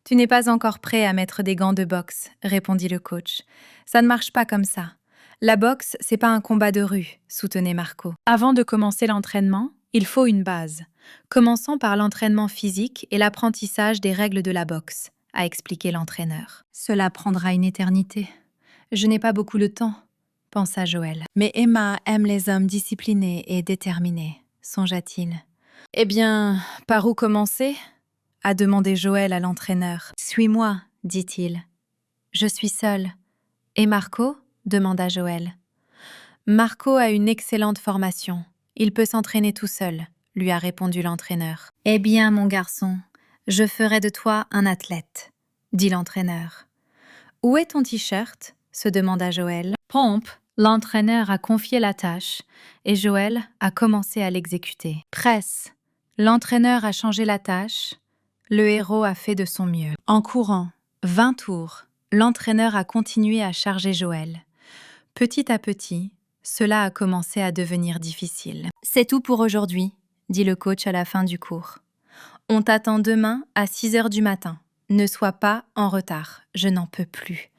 Tu n'es pas encore prêt à mettre des gants de boxe, répondit le coach. Ça ne marche pas comme ça. La boxe, c'est pas un combat de rue, soutenait Marco. Avant de commencer l'entraînement, il faut une base. Commençons par l'entraînement physique et l'apprentissage des règles de la boxe, a expliqué l'entraîneur. Cela prendra une éternité. Je n'ai pas beaucoup de temps, pensa Joël. Mais Emma aime les hommes disciplinés et déterminés, songea-t-il. Eh bien, par où commencer? A demandé Joël à l'entraîneur. Suis-moi, dit-il. Je suis seul. Et Marco? Demanda Joël. Marco a une excellente formation. Il peut s'entraîner tout seul, lui a répondu l'entraîneur. Eh bien, mon garçon, je ferai de toi un athlète, dit l'entraîneur. Où est ton t-shirt? Se demanda Joël. Pompe, l'entraîneur a confié la tâche et Joël a commencé à l'exécuter. Presse, l'entraîneur a changé la tâche. Le héros a fait de son mieux. En courant 20 tours, l'entraîneur a continué à charger Joël. Petit à petit, cela a commencé à devenir difficile. « C'est tout pour aujourd'hui », dit le coach à la fin du cours. « On t'attend demain à 6 heures du matin. Ne sois pas en retard, je n'en peux plus.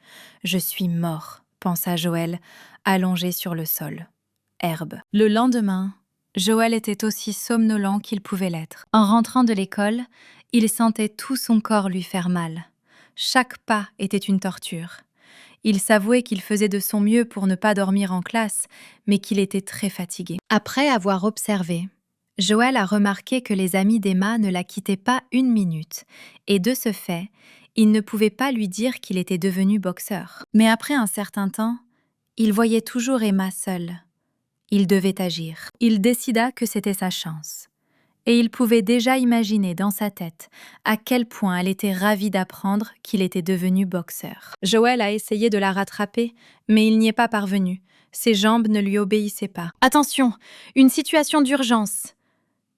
Je suis mort », pensa Joël, allongé sur le sol. Herbe. Le lendemain, Joël était aussi somnolent qu'il pouvait l'être. En rentrant de l'école, il sentait tout son corps lui faire mal. Chaque pas était une torture. Il s'avouait qu'il faisait de son mieux pour ne pas dormir en classe, mais qu'il était très fatigué. Après avoir observé, Joël a remarqué que les amis d'Emma ne la quittaient pas une minute, et de ce fait, il ne pouvait pas lui dire qu'il était devenu boxeur. Mais après un certain temps, il voyait toujours Emma seule. Il devait agir. Il décida que c'était sa chance. Et il pouvait déjà imaginer dans sa tête à quel point elle était ravie d'apprendre qu'il était devenu boxeur. Joël a essayé de la rattraper, mais il n'y est pas parvenu. Ses jambes ne lui obéissaient pas. « Attention, une situation d'urgence !»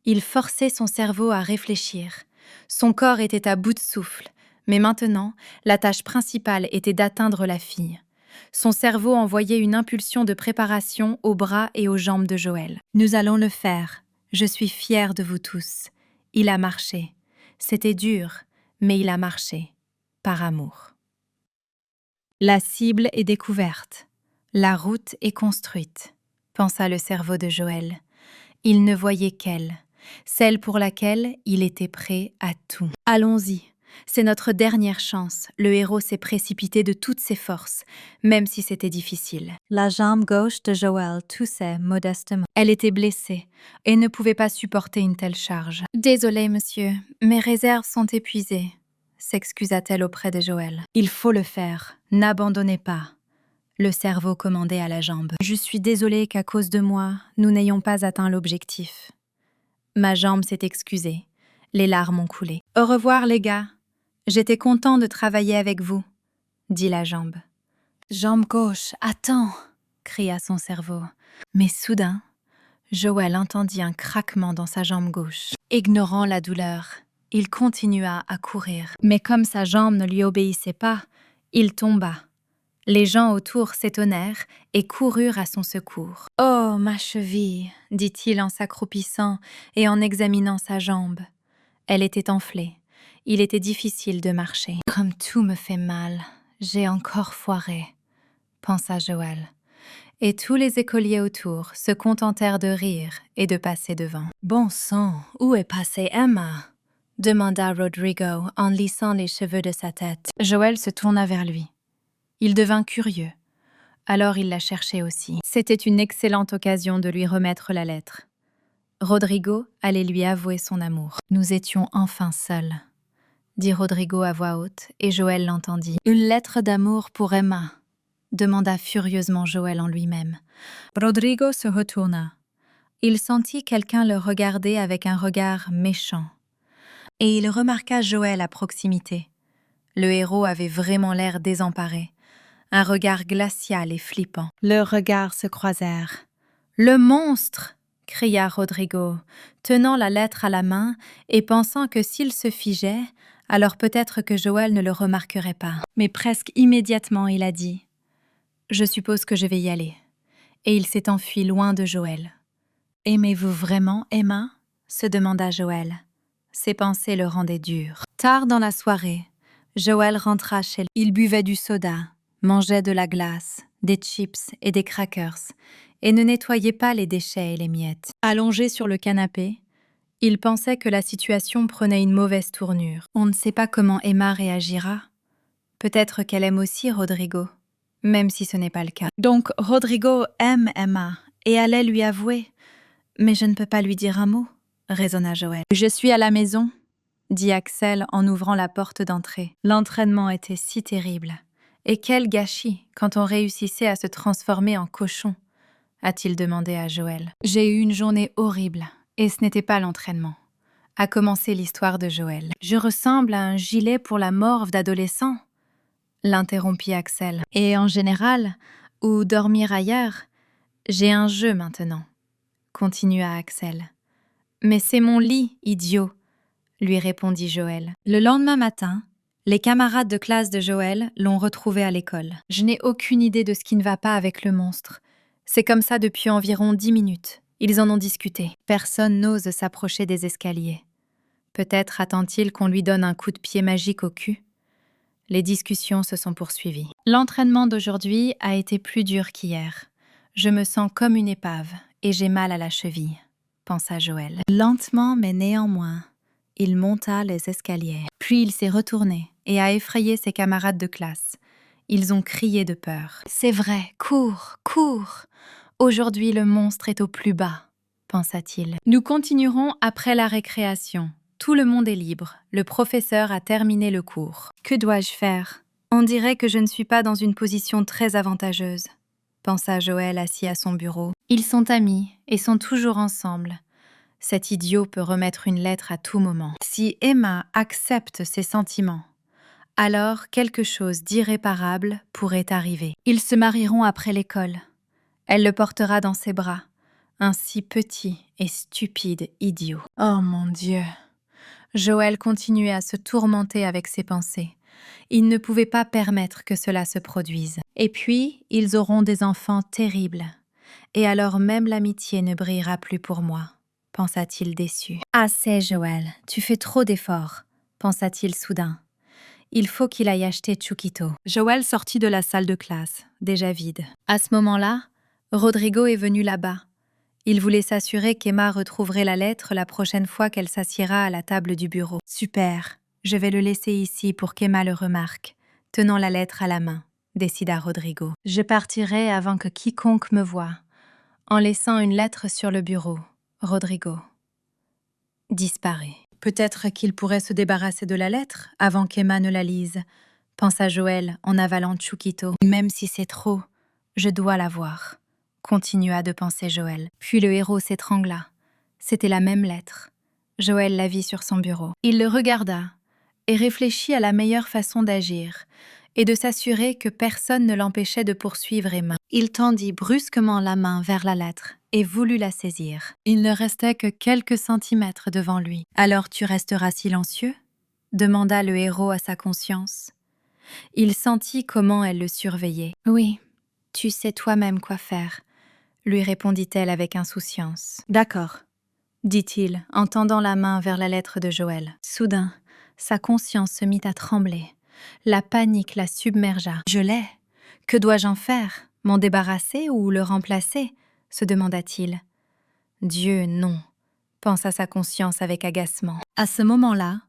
Il forçait son cerveau à réfléchir. Son corps était à bout de souffle, mais maintenant, la tâche principale était d'atteindre la fille. Son cerveau envoyait une impulsion de préparation aux bras et aux jambes de Joël. « Nous allons le faire. Je suis fière de vous tous. » Il a marché. C'était dur, mais il a marché. Par amour. La cible est découverte. La route est construite, pensa le cerveau de Joël. Il ne voyait qu'elle. celle pour laquelle il était prêt à tout. Allons-y, c'est notre dernière chance. Le héros s'est précipité de toutes ses forces, même si c'était difficile. La jambe gauche de Joël toussait modestement. Elle était blessée et ne pouvait pas supporter une telle charge. « Désolée, monsieur, mes réserves sont épuisées », s'excusa-t-elle auprès de Joël. « Il faut le faire, n'abandonnez pas. » Le cerveau commandait à la jambe. « Je suis désolée qu'à cause de moi, nous n'ayons pas atteint l'objectif. » Ma jambe s'est excusée. Les larmes ont coulé. « Au revoir, les gars. J'étais content de travailler avec vous, » dit la jambe. « Jambe gauche, attends !» cria son cerveau. Mais soudain, Joël entendit un craquement dans sa jambe gauche. Ignorant la douleur, il continua à courir. Mais comme sa jambe ne lui obéissait pas, il tomba. Les gens autour s'étonnèrent et coururent à son secours. « Oh, ma cheville !» dit-il en s'accroupissant et en examinant sa jambe. Elle était enflée. Il était difficile de marcher. « Comme tout me fait mal, j'ai encore foiré », pensa Joël. Et tous les écoliers autour se contentèrent de rire et de passer devant. « Bon sang, où est passée Emma ?» demanda Rodrigo en lissant les cheveux de sa tête. Joël se tourna vers lui. Il devint curieux. Alors il la cherchait aussi. C'était une excellente occasion de lui remettre la lettre. Rodrigo allait lui avouer son amour. « Nous étions enfin seuls », dit Rodrigo à voix haute, et Joël l'entendit. « Une lettre d'amour pour Emma ?» demanda furieusement Joël en lui-même. Rodrigo se retourna. Il sentit quelqu'un le regarder avec un regard méchant. Et il remarqua Joël à proximité. Le héros avait vraiment l'air désemparé. Un regard glacial et flippant. Leurs regards se croisèrent. « Le monstre !» cria Rodrigo, tenant la lettre à la main et pensant que s'il se figeait, alors peut-être que Joël ne le remarquerait pas. Mais presque immédiatement, il a dit « Je suppose que je vais y aller. » Et il s'est enfui loin de Joël. « Aimez-vous vraiment Emma ?» se demanda Joël. Ses pensées le rendaient dur. Tard dans la soirée, Joël rentra chez lui. Il buvait du soda, mangeait de la glace, des chips et des crackers, et ne nettoyait pas les déchets et les miettes. Allongé sur le canapé, il pensait que la situation prenait une mauvaise tournure. On ne sait pas comment Emma réagira. Peut-être qu'elle aime aussi Rodrigo, même si ce n'est pas le cas. Donc Rodrigo aime Emma et allait lui avouer. Mais je ne peux pas lui dire un mot, raisonna Joël. Je suis à la maison, dit Axel en ouvrant la porte d'entrée. L'entraînement était si terrible. Et quel gâchis quand on réussissait à se transformer en cochon, a-t-il demandé à Joël. J'ai eu une journée horrible, et ce n'était pas l'entraînement. A commencé l'histoire de Joël. Je ressemble à un gilet pour la morve d'adolescent, l'interrompit Axel. Et en général, ou dormir ailleurs, j'ai un jeu maintenant, continua Axel. Mais c'est mon lit, idiot, lui répondit Joël. Le lendemain matin, les camarades de classe de Joël l'ont retrouvé à l'école. Je n'ai aucune idée de ce qui ne va pas avec le monstre. C'est comme ça depuis environ 10 minutes. Ils en ont discuté. Personne n'ose s'approcher des escaliers. Peut-être attend-il qu'on lui donne un coup de pied magique au cul. Les discussions se sont poursuivies. L'entraînement d'aujourd'hui a été plus dur qu'hier. Je me sens comme une épave et j'ai mal à la cheville, pensa Joël. Lentement mais néanmoins, il monta les escaliers. Puis il s'est retourné et a effrayé ses camarades de classe. Ils ont crié de peur. « C'est vrai, cours, cours ! Aujourd'hui le monstre est au plus bas », pensa-t-il. Nous continuerons après la récréation. Tout le monde est libre. Le professeur a terminé le cours. Que dois-je faire ? On dirait que je ne suis pas dans une position très avantageuse, pensa Joël assis à son bureau. Ils sont amis et sont toujours ensemble. Cet idiot peut remettre une lettre à tout moment. Si Emma accepte ses sentiments, alors quelque chose d'irréparable pourrait arriver. Ils se marieront après l'école. Elle le portera dans ses bras, un si petit et stupide idiot. Oh mon Dieu! Joël continuait à se tourmenter avec ses pensées. Il ne pouvait pas permettre que cela se produise. Et puis, ils auront des enfants terribles. Et alors même l'amitié ne brillera plus pour moi, pensa-t-il déçu. « Assez, Joël, tu fais trop d'efforts, pensa-t-il soudain. Il faut qu'il aille acheter Chukito. Joël sortit de la salle de classe, déjà vide. À ce moment-là, Rodrigo est venu là-bas, Il voulait s'assurer qu'Emma retrouverait la lettre la prochaine fois qu'elle s'assiera à la table du bureau. Super, je vais le laisser ici pour qu'Emma le remarque, tenant la lettre à la main, décida Rodrigo. Je partirai avant que quiconque me voie, en laissant une lettre sur le bureau. Rodrigo disparaît. Peut-être qu'il pourrait se débarrasser de la lettre avant qu'Emma ne la lise, pensa Joël en avalant Chukito. Même si c'est trop, je dois la voir, continua de penser Joël. Puis le héros s'étrangla. C'était la même lettre. Joël la vit sur son bureau. Il le regarda et réfléchit à la meilleure façon d'agir et de s'assurer que personne ne l'empêchait de poursuivre Emma. Il tendit brusquement la main vers la lettre et voulut la saisir. Il ne restait que quelques centimètres devant lui. « Alors tu resteras silencieux ?» demanda le héros à sa conscience. Il sentit comment elle le surveillait. « Oui, tu sais toi-même quoi faire », lui répondit-elle avec insouciance. « D'accord », dit-il en tendant la main vers la lettre de Joël. Soudain, sa conscience se mit à trembler. La panique la submergea. « Je l'ai. Que dois-je en faire? M'en débarrasser ou le remplacer ?» se demanda-t-il. « Dieu, non », pensa sa conscience avec agacement. À ce moment-là,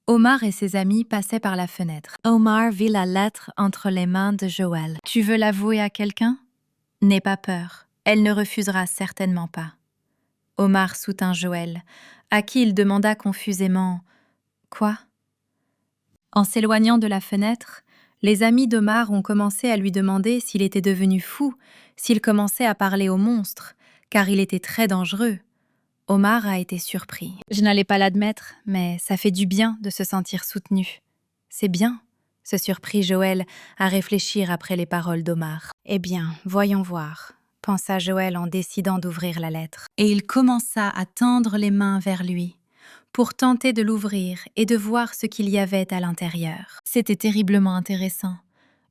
Omar et ses amis passaient par la fenêtre. Omar vit la lettre entre les mains de Joël. « Tu veux l'avouer à quelqu'un? N'aie pas peur, elle ne refusera certainement pas. » Omar soutint Joël, à qui il demanda confusément « Quoi ?» En s'éloignant de la fenêtre, les amis d'Omar ont commencé à lui demander s'il était devenu fou, s'il commençait à parler aux monstres, car il était très dangereux. Omar a été surpris. « Je n'allais pas l'admettre, mais ça fait du bien de se sentir soutenu. »« C'est bien », se surprit Joël à réfléchir après les paroles d'Omar. « Eh bien, voyons voir », pensa Joël en décidant d'ouvrir la lettre. Et il commença à tendre les mains vers lui, pour tenter de l'ouvrir et de voir ce qu'il y avait à l'intérieur. C'était terriblement intéressant.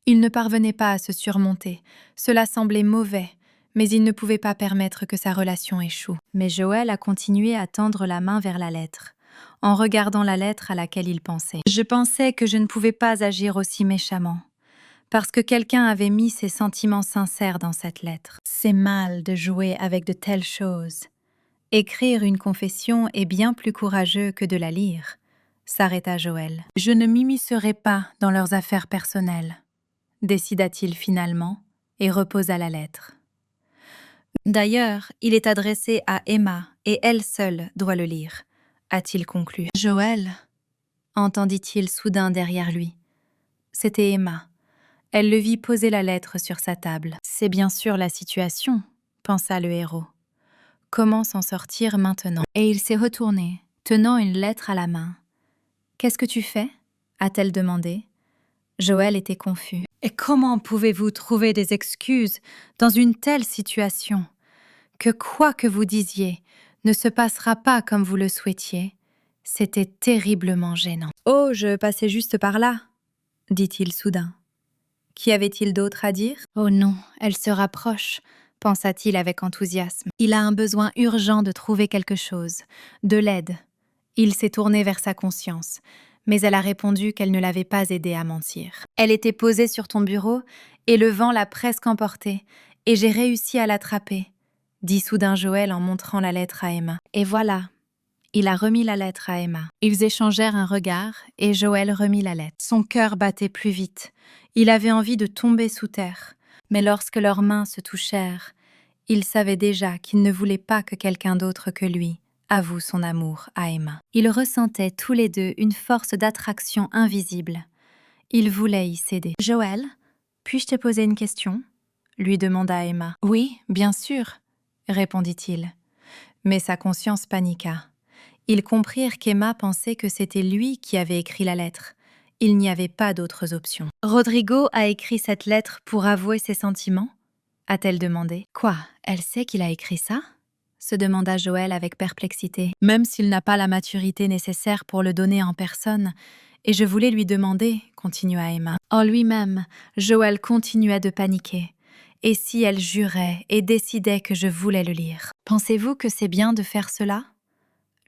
Il ne parvenait pas à se surmonter. Cela semblait mauvais, mais il ne pouvait pas permettre que sa relation échoue. Mais Joël a continué à tendre la main vers la lettre, en regardant la lettre à laquelle il pensait. Je pensais que je ne pouvais pas agir aussi méchamment, parce que quelqu'un avait mis ses sentiments sincères dans cette lettre. C'est mal de jouer avec de telles choses. Écrire une confession est bien plus courageux que de la lire, s'arrêta Joël. Je ne m'immiscerai pas dans leurs affaires personnelles, décida-t-il finalement et reposa la lettre. D'ailleurs, il est adressé à Emma et elle seule doit le lire, a-t-il conclu. Joël, entendit-il soudain derrière lui. C'était Emma. Elle le vit poser la lettre sur sa table. C'est bien sûr la situation, pensa le héros. Comment s'en sortir maintenant? Et il s'est retourné, tenant une lettre à la main. « Qu'est-ce que tu fais ?» a-t-elle demandé. Joël était confus. « Et comment pouvez-vous trouver des excuses dans une telle situation? Que quoi que vous disiez ne se passera pas comme vous le souhaitiez. C'était terriblement gênant. »« Oh, je passais juste par là, » dit-il soudain. Qu'y avait-il d'autre à dire? « Oh non, elle se rapproche, » pensa-t-il avec enthousiasme. Il a un besoin urgent de trouver quelque chose, de l'aide. Il s'est tourné vers sa conscience, mais elle a répondu qu'elle ne l'avait pas aidé à mentir. Elle était posée sur ton bureau et le vent l'a presque emportée, et j'ai réussi à l'attraper, dit soudain Joël en montrant la lettre à Emma. Et voilà, il a remis la lettre à Emma. Ils échangèrent un regard et Joël remit la lettre. Son cœur battait plus vite. Il avait envie de tomber sous terre. Mais lorsque leurs mains se touchèrent, il savait déjà qu'il ne voulait pas que quelqu'un d'autre que lui avoue son amour à Emma. Ils ressentaient tous les deux une force d'attraction invisible. Ils voulaient y céder. « Joël, puis-je te poser une question ?» lui demanda Emma. « Oui, bien sûr », répondit-il. Mais sa conscience paniqua. Ils comprirent qu'Emma pensait que c'était lui qui avait écrit la lettre. Il n'y avait pas d'autres options. « Rodrigo a écrit cette lettre pour avouer ses sentiments ?» a-t-elle demandé. « Quoi, elle sait qu'il a écrit ça ?» se demanda Joël avec perplexité. « Même s'il n'a pas la maturité nécessaire pour le donner en personne, et je voulais lui demander, » continua Emma. En lui-même, Joël continuait de paniquer. Et si elle jurait et décidait que je voulais le lire? « Pensez-vous que c'est bien de faire cela ?»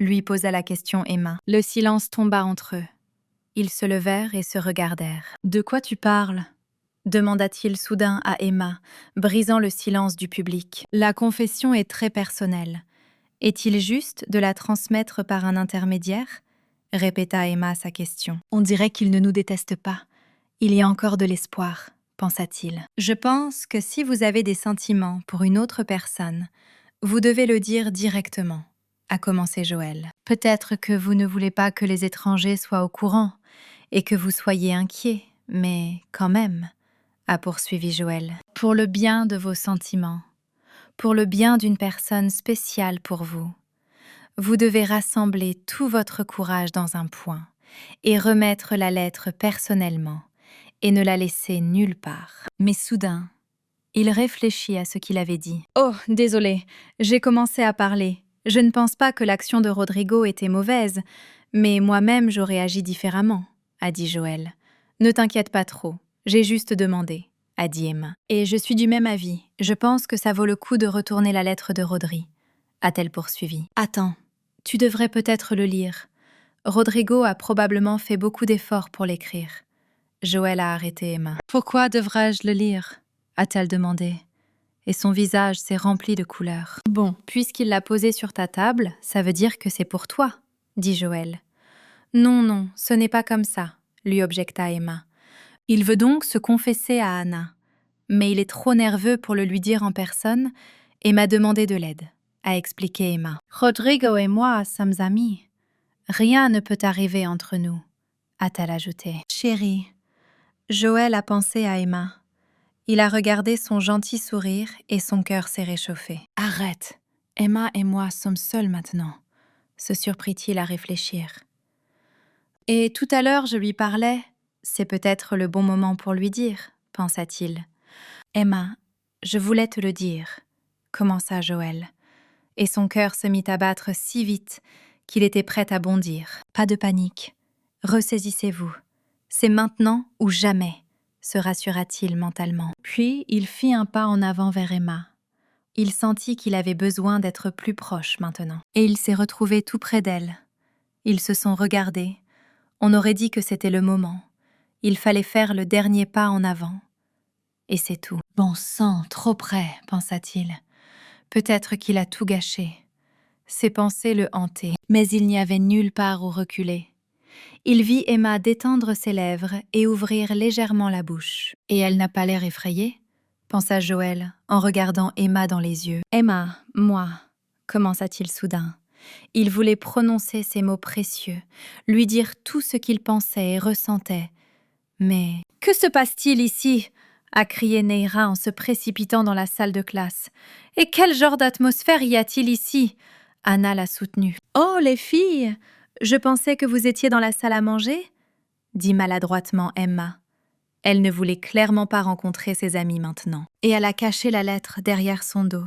lui posa la question Emma. Le silence tomba entre eux. Ils se levèrent et se regardèrent. « De quoi tu parles ?» demanda-t-il soudain à Emma, brisant le silence du public. La confession est très personnelle. Est-il juste de la transmettre par un intermédiaire? Répéta Emma sa question. On dirait qu'il ne nous déteste pas. Il y a encore de l'espoir, pensa-t-il. Je pense que si vous avez des sentiments pour une autre personne, vous devez le dire directement, a commencé Joël. Peut-être que vous ne voulez pas que les étrangers soient au courant et que vous soyez inquiets, mais quand même, a poursuivi Joël. Pour le bien de vos sentiments, pour le bien d'une personne spéciale pour vous, vous devez rassembler tout votre courage dans un point et remettre la lettre personnellement et ne la laisser nulle part. Mais soudain, il réfléchit à ce qu'il avait dit. « Oh, désolé, j'ai commencé à parler. Je ne pense pas que l'action de Rodrigo était mauvaise, mais moi-même j'aurais agi différemment, a dit Joël. Ne t'inquiète pas trop, j'ai juste demandé, a dit Emma. Et je suis du même avis, je pense que ça vaut le coup de retourner la lettre de Rodri, a-t-elle poursuivi. Attends, tu devrais peut-être le lire. Rodrigo a probablement fait beaucoup d'efforts pour l'écrire. Joël a arrêté Emma. Pourquoi devrais-je le lire? A-t-elle demandé. Et son visage s'est rempli de couleurs. Bon, puisqu'il l'a posé sur ta table, ça veut dire que c'est pour toi, dit Joël. Non, non, ce n'est pas comme ça, lui objecta Emma. Il veut donc se confesser à Anna. Mais il est trop nerveux pour le lui dire en personne et m'a demandé de l'aide, a expliqué Emma. Rodrigo et moi sommes amis. Rien ne peut arriver entre nous, a-t-elle ajouté. Chérie, Joël a pensé à Emma. Il a regardé son gentil sourire et son cœur s'est réchauffé. Arrête, Emma et moi sommes seuls maintenant, se surprit-il à réfléchir. Et tout à l'heure je lui parlais, c'est peut-être le bon moment pour lui dire, pensa-t-il. Emma, je voulais te le dire, commença Joël, et son cœur se mit à battre si vite qu'il était prêt à bondir. Pas de panique, ressaisissez-vous, c'est maintenant ou jamais, se rassura-t-il mentalement. Puis il fit un pas en avant vers Emma. Il sentit qu'il avait besoin d'être plus proche maintenant. Et il s'est retrouvé tout près d'elle. Ils se sont regardés. On aurait dit que c'était le moment. Il fallait faire le dernier pas en avant. Et c'est tout. Bon sang, trop près, pensa-t-il. Peut-être qu'il a tout gâché. Ses pensées le hantaient, mais il n'y avait nulle part où reculer. Il vit Emma détendre ses lèvres et ouvrir légèrement la bouche. Et elle n'a pas l'air effrayée, pensa Joël en regardant Emma dans les yeux. Emma, moi, commença-t-il soudain. Il voulait prononcer ces mots précieux, lui dire tout ce qu'il pensait et ressentait. Mais que se passe-t-il ici? A crié Neira en se précipitant dans la salle de classe. Et quel genre d'atmosphère y a-t-il ici? Anna l'a soutenue. Oh, les filles! Je pensais que vous étiez dans la salle à manger, dit maladroitement Emma. Elle ne voulait clairement pas rencontrer ses amis maintenant. Et elle a caché la lettre derrière son dos,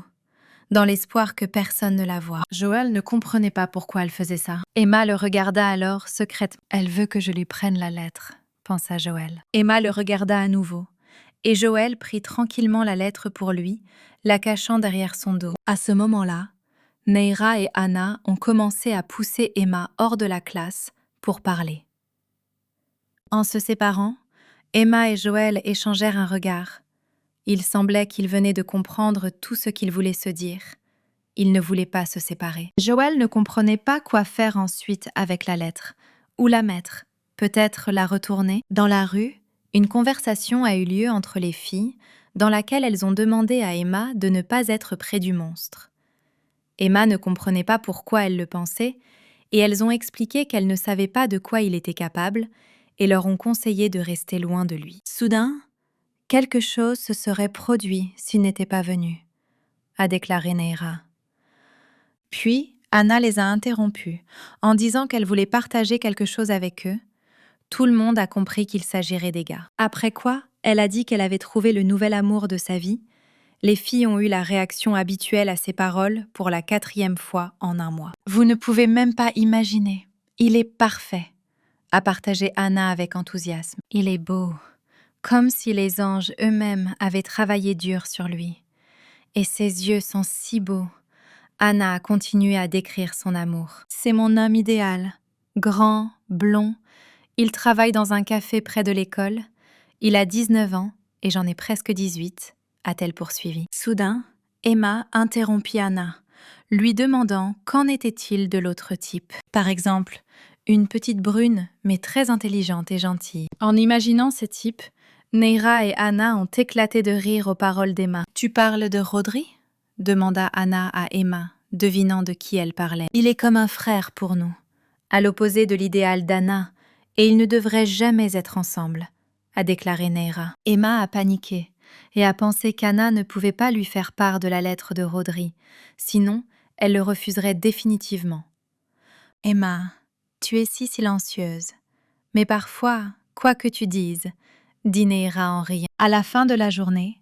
dans l'espoir que personne ne la voie. Joël ne comprenait pas pourquoi elle faisait ça. Emma le regarda alors secrètement. Elle veut que je lui prenne la lettre, pensa Joël. Emma le regarda à nouveau, et Joël prit tranquillement la lettre pour lui, la cachant derrière son dos. À ce moment-là, Neira et Anna ont commencé à pousser Emma hors de la classe pour parler. En se séparant, Emma et Joël échangèrent un regard. Il semblait qu'ils venaient de comprendre tout ce qu'ils voulaient se dire. Ils ne voulaient pas se séparer. Joël ne comprenait pas quoi faire ensuite avec la lettre. Où la mettre? Peut-être la retourner? Dans la rue, une conversation a eu lieu entre les filles, dans laquelle elles ont demandé à Emma de ne pas être près du monstre. Emma ne comprenait pas pourquoi elle le pensait, et elles ont expliqué qu'elles ne savaient pas de quoi il était capable, et leur ont conseillé de rester loin de lui. Soudain, quelque chose se serait produit s'il n'était pas venu, a déclaré Neira. Puis, Anna les a interrompus, en disant qu'elle voulait partager quelque chose avec eux. Tout le monde a compris qu'il s'agirait des gars. Après quoi, elle a dit qu'elle avait trouvé le nouvel amour de sa vie. Les filles ont eu la réaction habituelle à ces paroles pour la 4e fois en un mois. Vous ne pouvez même pas imaginer. Il est parfait, a partagé Anna avec enthousiasme. Il est beau, comme si les anges eux-mêmes avaient travaillé dur sur lui. Et ses yeux sont si beaux. Anna a continué à décrire son amour. C'est mon homme idéal. Grand, blond. Il travaille dans un café près de l'école. Il a 19 ans et j'en ai presque 18, a-t-elle poursuivi. Soudain, Emma interrompit Anna, lui demandant qu'en était-il de l'autre type. Par exemple, une petite brune, mais très intelligente et gentille. En imaginant ce type, Neira et Anna ont éclaté de rire aux paroles d'Emma. « Tu parles de Rodri ?» demanda Anna à Emma, devinant de qui elle parlait. « Il est comme un frère pour nous, à l'opposé de l'idéal d'Anna, et ils ne devraient jamais être ensemble, » a déclaré Neira. Emma a paniqué et a pensé qu'Anna ne pouvait pas lui faire part de la lettre de Rodri, sinon elle le refuserait définitivement. « Emma, tu es si silencieuse, mais parfois, quoi que tu dises, » dit Neira en riant. À la fin de la journée,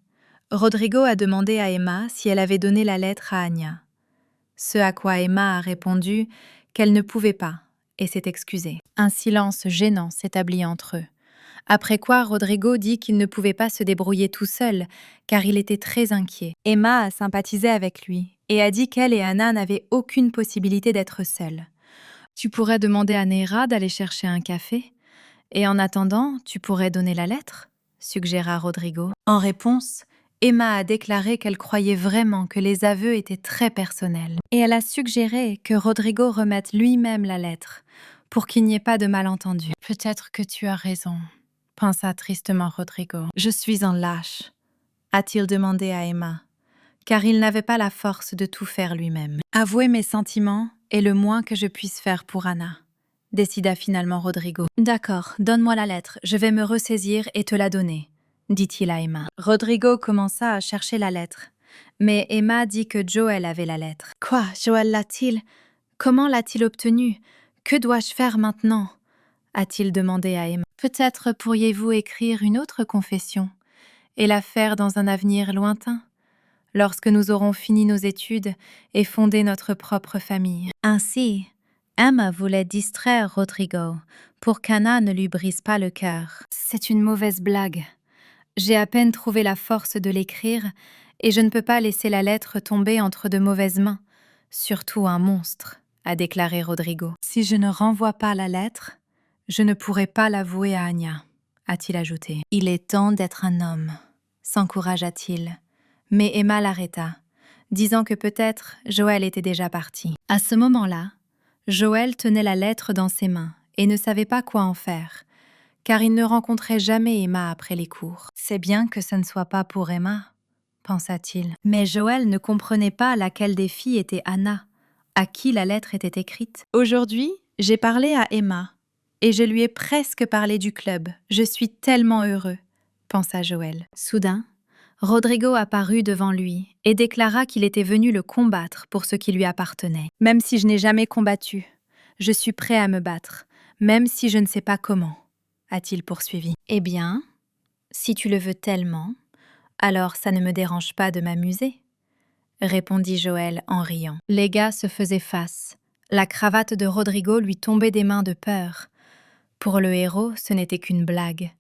Rodrigo a demandé à Emma si elle avait donné la lettre à Anya. Ce à quoi Emma a répondu qu'elle ne pouvait pas et s'est excusée. Un silence gênant s'établit entre eux. Après quoi, Rodrigo dit qu'il ne pouvait pas se débrouiller tout seul, car il était très inquiet. Emma a sympathisé avec lui et a dit qu'elle et Anna n'avaient aucune possibilité d'être seules. « Tu pourrais demander à Neira d'aller chercher un café, et en attendant, tu pourrais donner la lettre ?» suggéra Rodrigo. En réponse, Emma a déclaré qu'elle croyait vraiment que les aveux étaient très personnels, et elle a suggéré que Rodrigo remette lui-même la lettre, pour qu'il n'y ait pas de malentendu. « Peut-être que tu as raison », pensa tristement Rodrigo. « Je suis un lâche », a-t-il demandé à Emma, car il n'avait pas la force de tout faire lui-même. « Avouer mes sentiments est le moins que je puisse faire pour Anna », décida finalement Rodrigo. « D'accord, donne-moi la lettre, je vais me ressaisir et te la donner », dit-il à Emma. Rodrigo commença à chercher la lettre, mais Emma dit que Joel avait la lettre. « Quoi, Joel l'a-t-il? Comment l'a-t-il obtenue? Que dois-je faire maintenant ?» a-t-il demandé à Emma. « Peut-être pourriez-vous écrire une autre confession et la faire dans un avenir lointain, lorsque nous aurons fini nos études et fondé notre propre famille. » Ainsi, Emma voulait distraire Rodrigo pour qu'Anna ne lui brise pas le cœur. « C'est une mauvaise blague. J'ai à peine trouvé la force de l'écrire et je ne peux pas laisser la lettre tomber entre de mauvaises mains, surtout un monstre, » a déclaré Rodrigo. « Si je ne renvoie pas la lettre, je ne pourrai pas l'avouer à Anya, » a-t-il ajouté. « Il est temps d'être un homme, » s'encouragea-t-il. Mais Emma l'arrêta, disant que peut-être Joël était déjà parti. À ce moment-là, Joël tenait la lettre dans ses mains et ne savait pas quoi en faire, car il ne rencontrait jamais Emma après les cours. « C'est bien que ce ne soit pas pour Emma, » pensa-t-il. Mais Joël ne comprenait pas laquelle des filles était Anna, à qui la lettre était écrite. « Aujourd'hui, j'ai parlé à Emma, et je lui ai presque parlé du club. Je suis tellement heureux, » pensa Joël. Soudain, Rodrigo apparut devant lui et déclara qu'il était venu le combattre pour ce qui lui appartenait. « Même si je n'ai jamais combattu, je suis prêt à me battre, même si je ne sais pas comment, » a-t-il poursuivi. « Eh bien, si tu le veux tellement, alors ça ne me dérange pas de m'amuser, » répondit Joël en riant. Les gars se faisaient face. La cravate de Rodrigo lui tombait des mains de peur. Pour le héros, ce n'était qu'une blague.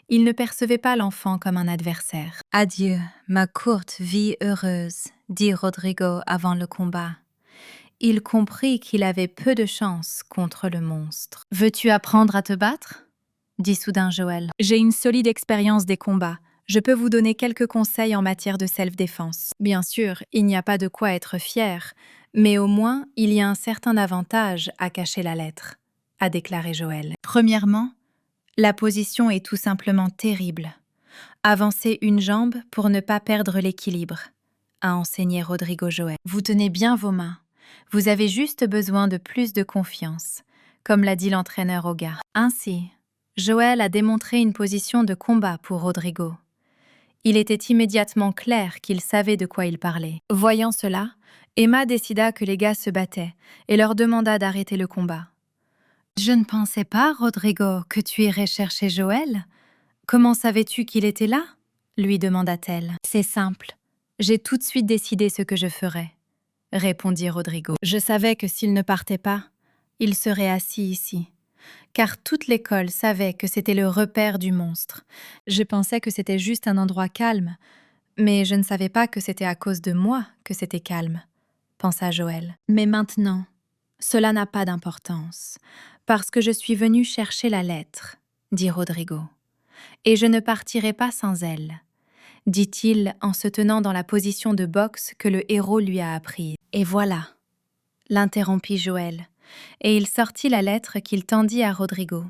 Il ne percevait pas l'enfant comme un adversaire. « Adieu, ma courte vie heureuse, » dit Rodrigo avant le combat. Il comprit qu'il avait peu de chance contre le monstre. « Veux-tu apprendre à te battre ?» dit soudain Joël. « J'ai une solide expérience des combats. Je peux vous donner quelques conseils en matière de self-défense. Bien sûr, il n'y a pas de quoi être fier, mais au moins, il y a un certain avantage à cacher la lettre, » a déclaré Joël. « Premièrement, la position est tout simplement terrible. Avancez une jambe pour ne pas perdre l'équilibre, » a enseigné Rodrigo Joël. « Vous tenez bien vos mains. Vous avez juste besoin de plus de confiance, comme l'a dit l'entraîneur au gars. » Ainsi, Joël a démontré une position de combat pour Rodrigo. Il était immédiatement clair qu'il savait de quoi il parlait. Voyant cela, Emma décida que les gars se battaient et leur demanda d'arrêter le combat. « Je ne pensais pas, Rodrigo, que tu irais chercher Joël. Comment savais-tu qu'il était là ?» lui demanda-t-elle. « C'est simple. J'ai tout de suite décidé ce que je ferais, » répondit Rodrigo. « Je savais que s'il ne partait pas, il serait assis ici, car toute l'école savait que c'était le repère du monstre. Je pensais que c'était juste un endroit calme, mais je ne savais pas que c'était à cause de moi que c'était calme, » pensa Joël. « Mais maintenant, cela n'a pas d'importance, parce que je suis venu chercher la lettre, » dit Rodrigo. et je ne partirai pas sans elle, dit-il en se tenant dans la position de boxe que le héros lui a apprise. Et voilà, l'interrompit Joël, et il sortit la lettre qu'il tendit à Rodrigo.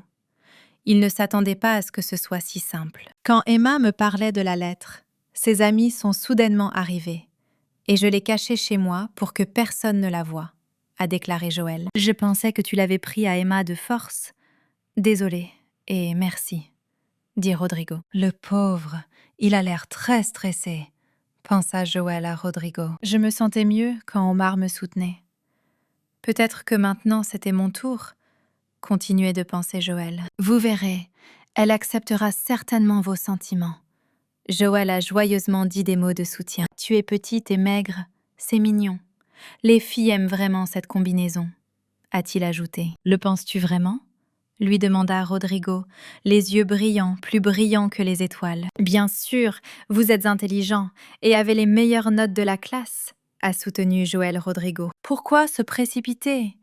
Il ne s'attendait pas à ce que ce soit si simple. Quand Emma me parlait de la lettre, ses amis sont soudainement arrivés, et je l'ai cachée chez moi pour que personne ne la voie, a déclaré Joël. Je pensais que tu l'avais pris à Emma de force. Désolé, et merci, dit Rodrigo. Le pauvre, il a l'air très stressé, pensa Joël à Rodrigo. Je me sentais mieux quand Omar me soutenait. Peut-être que maintenant c'était mon tour, continuait de penser Joël. Vous verrez, elle acceptera certainement vos sentiments. Joël a joyeusement dit des mots de soutien. Tu es petite et maigre, c'est mignon. Les filles aiment vraiment cette combinaison, a-t-il ajouté. Le penses-tu vraiment ? Lui demanda Rodrigo, les yeux brillants, plus brillants que les étoiles. Bien sûr, vous êtes intelligent et avez les meilleures notes de la classe, a soutenu Joël Rodrigo. Pourquoi se précipiter ?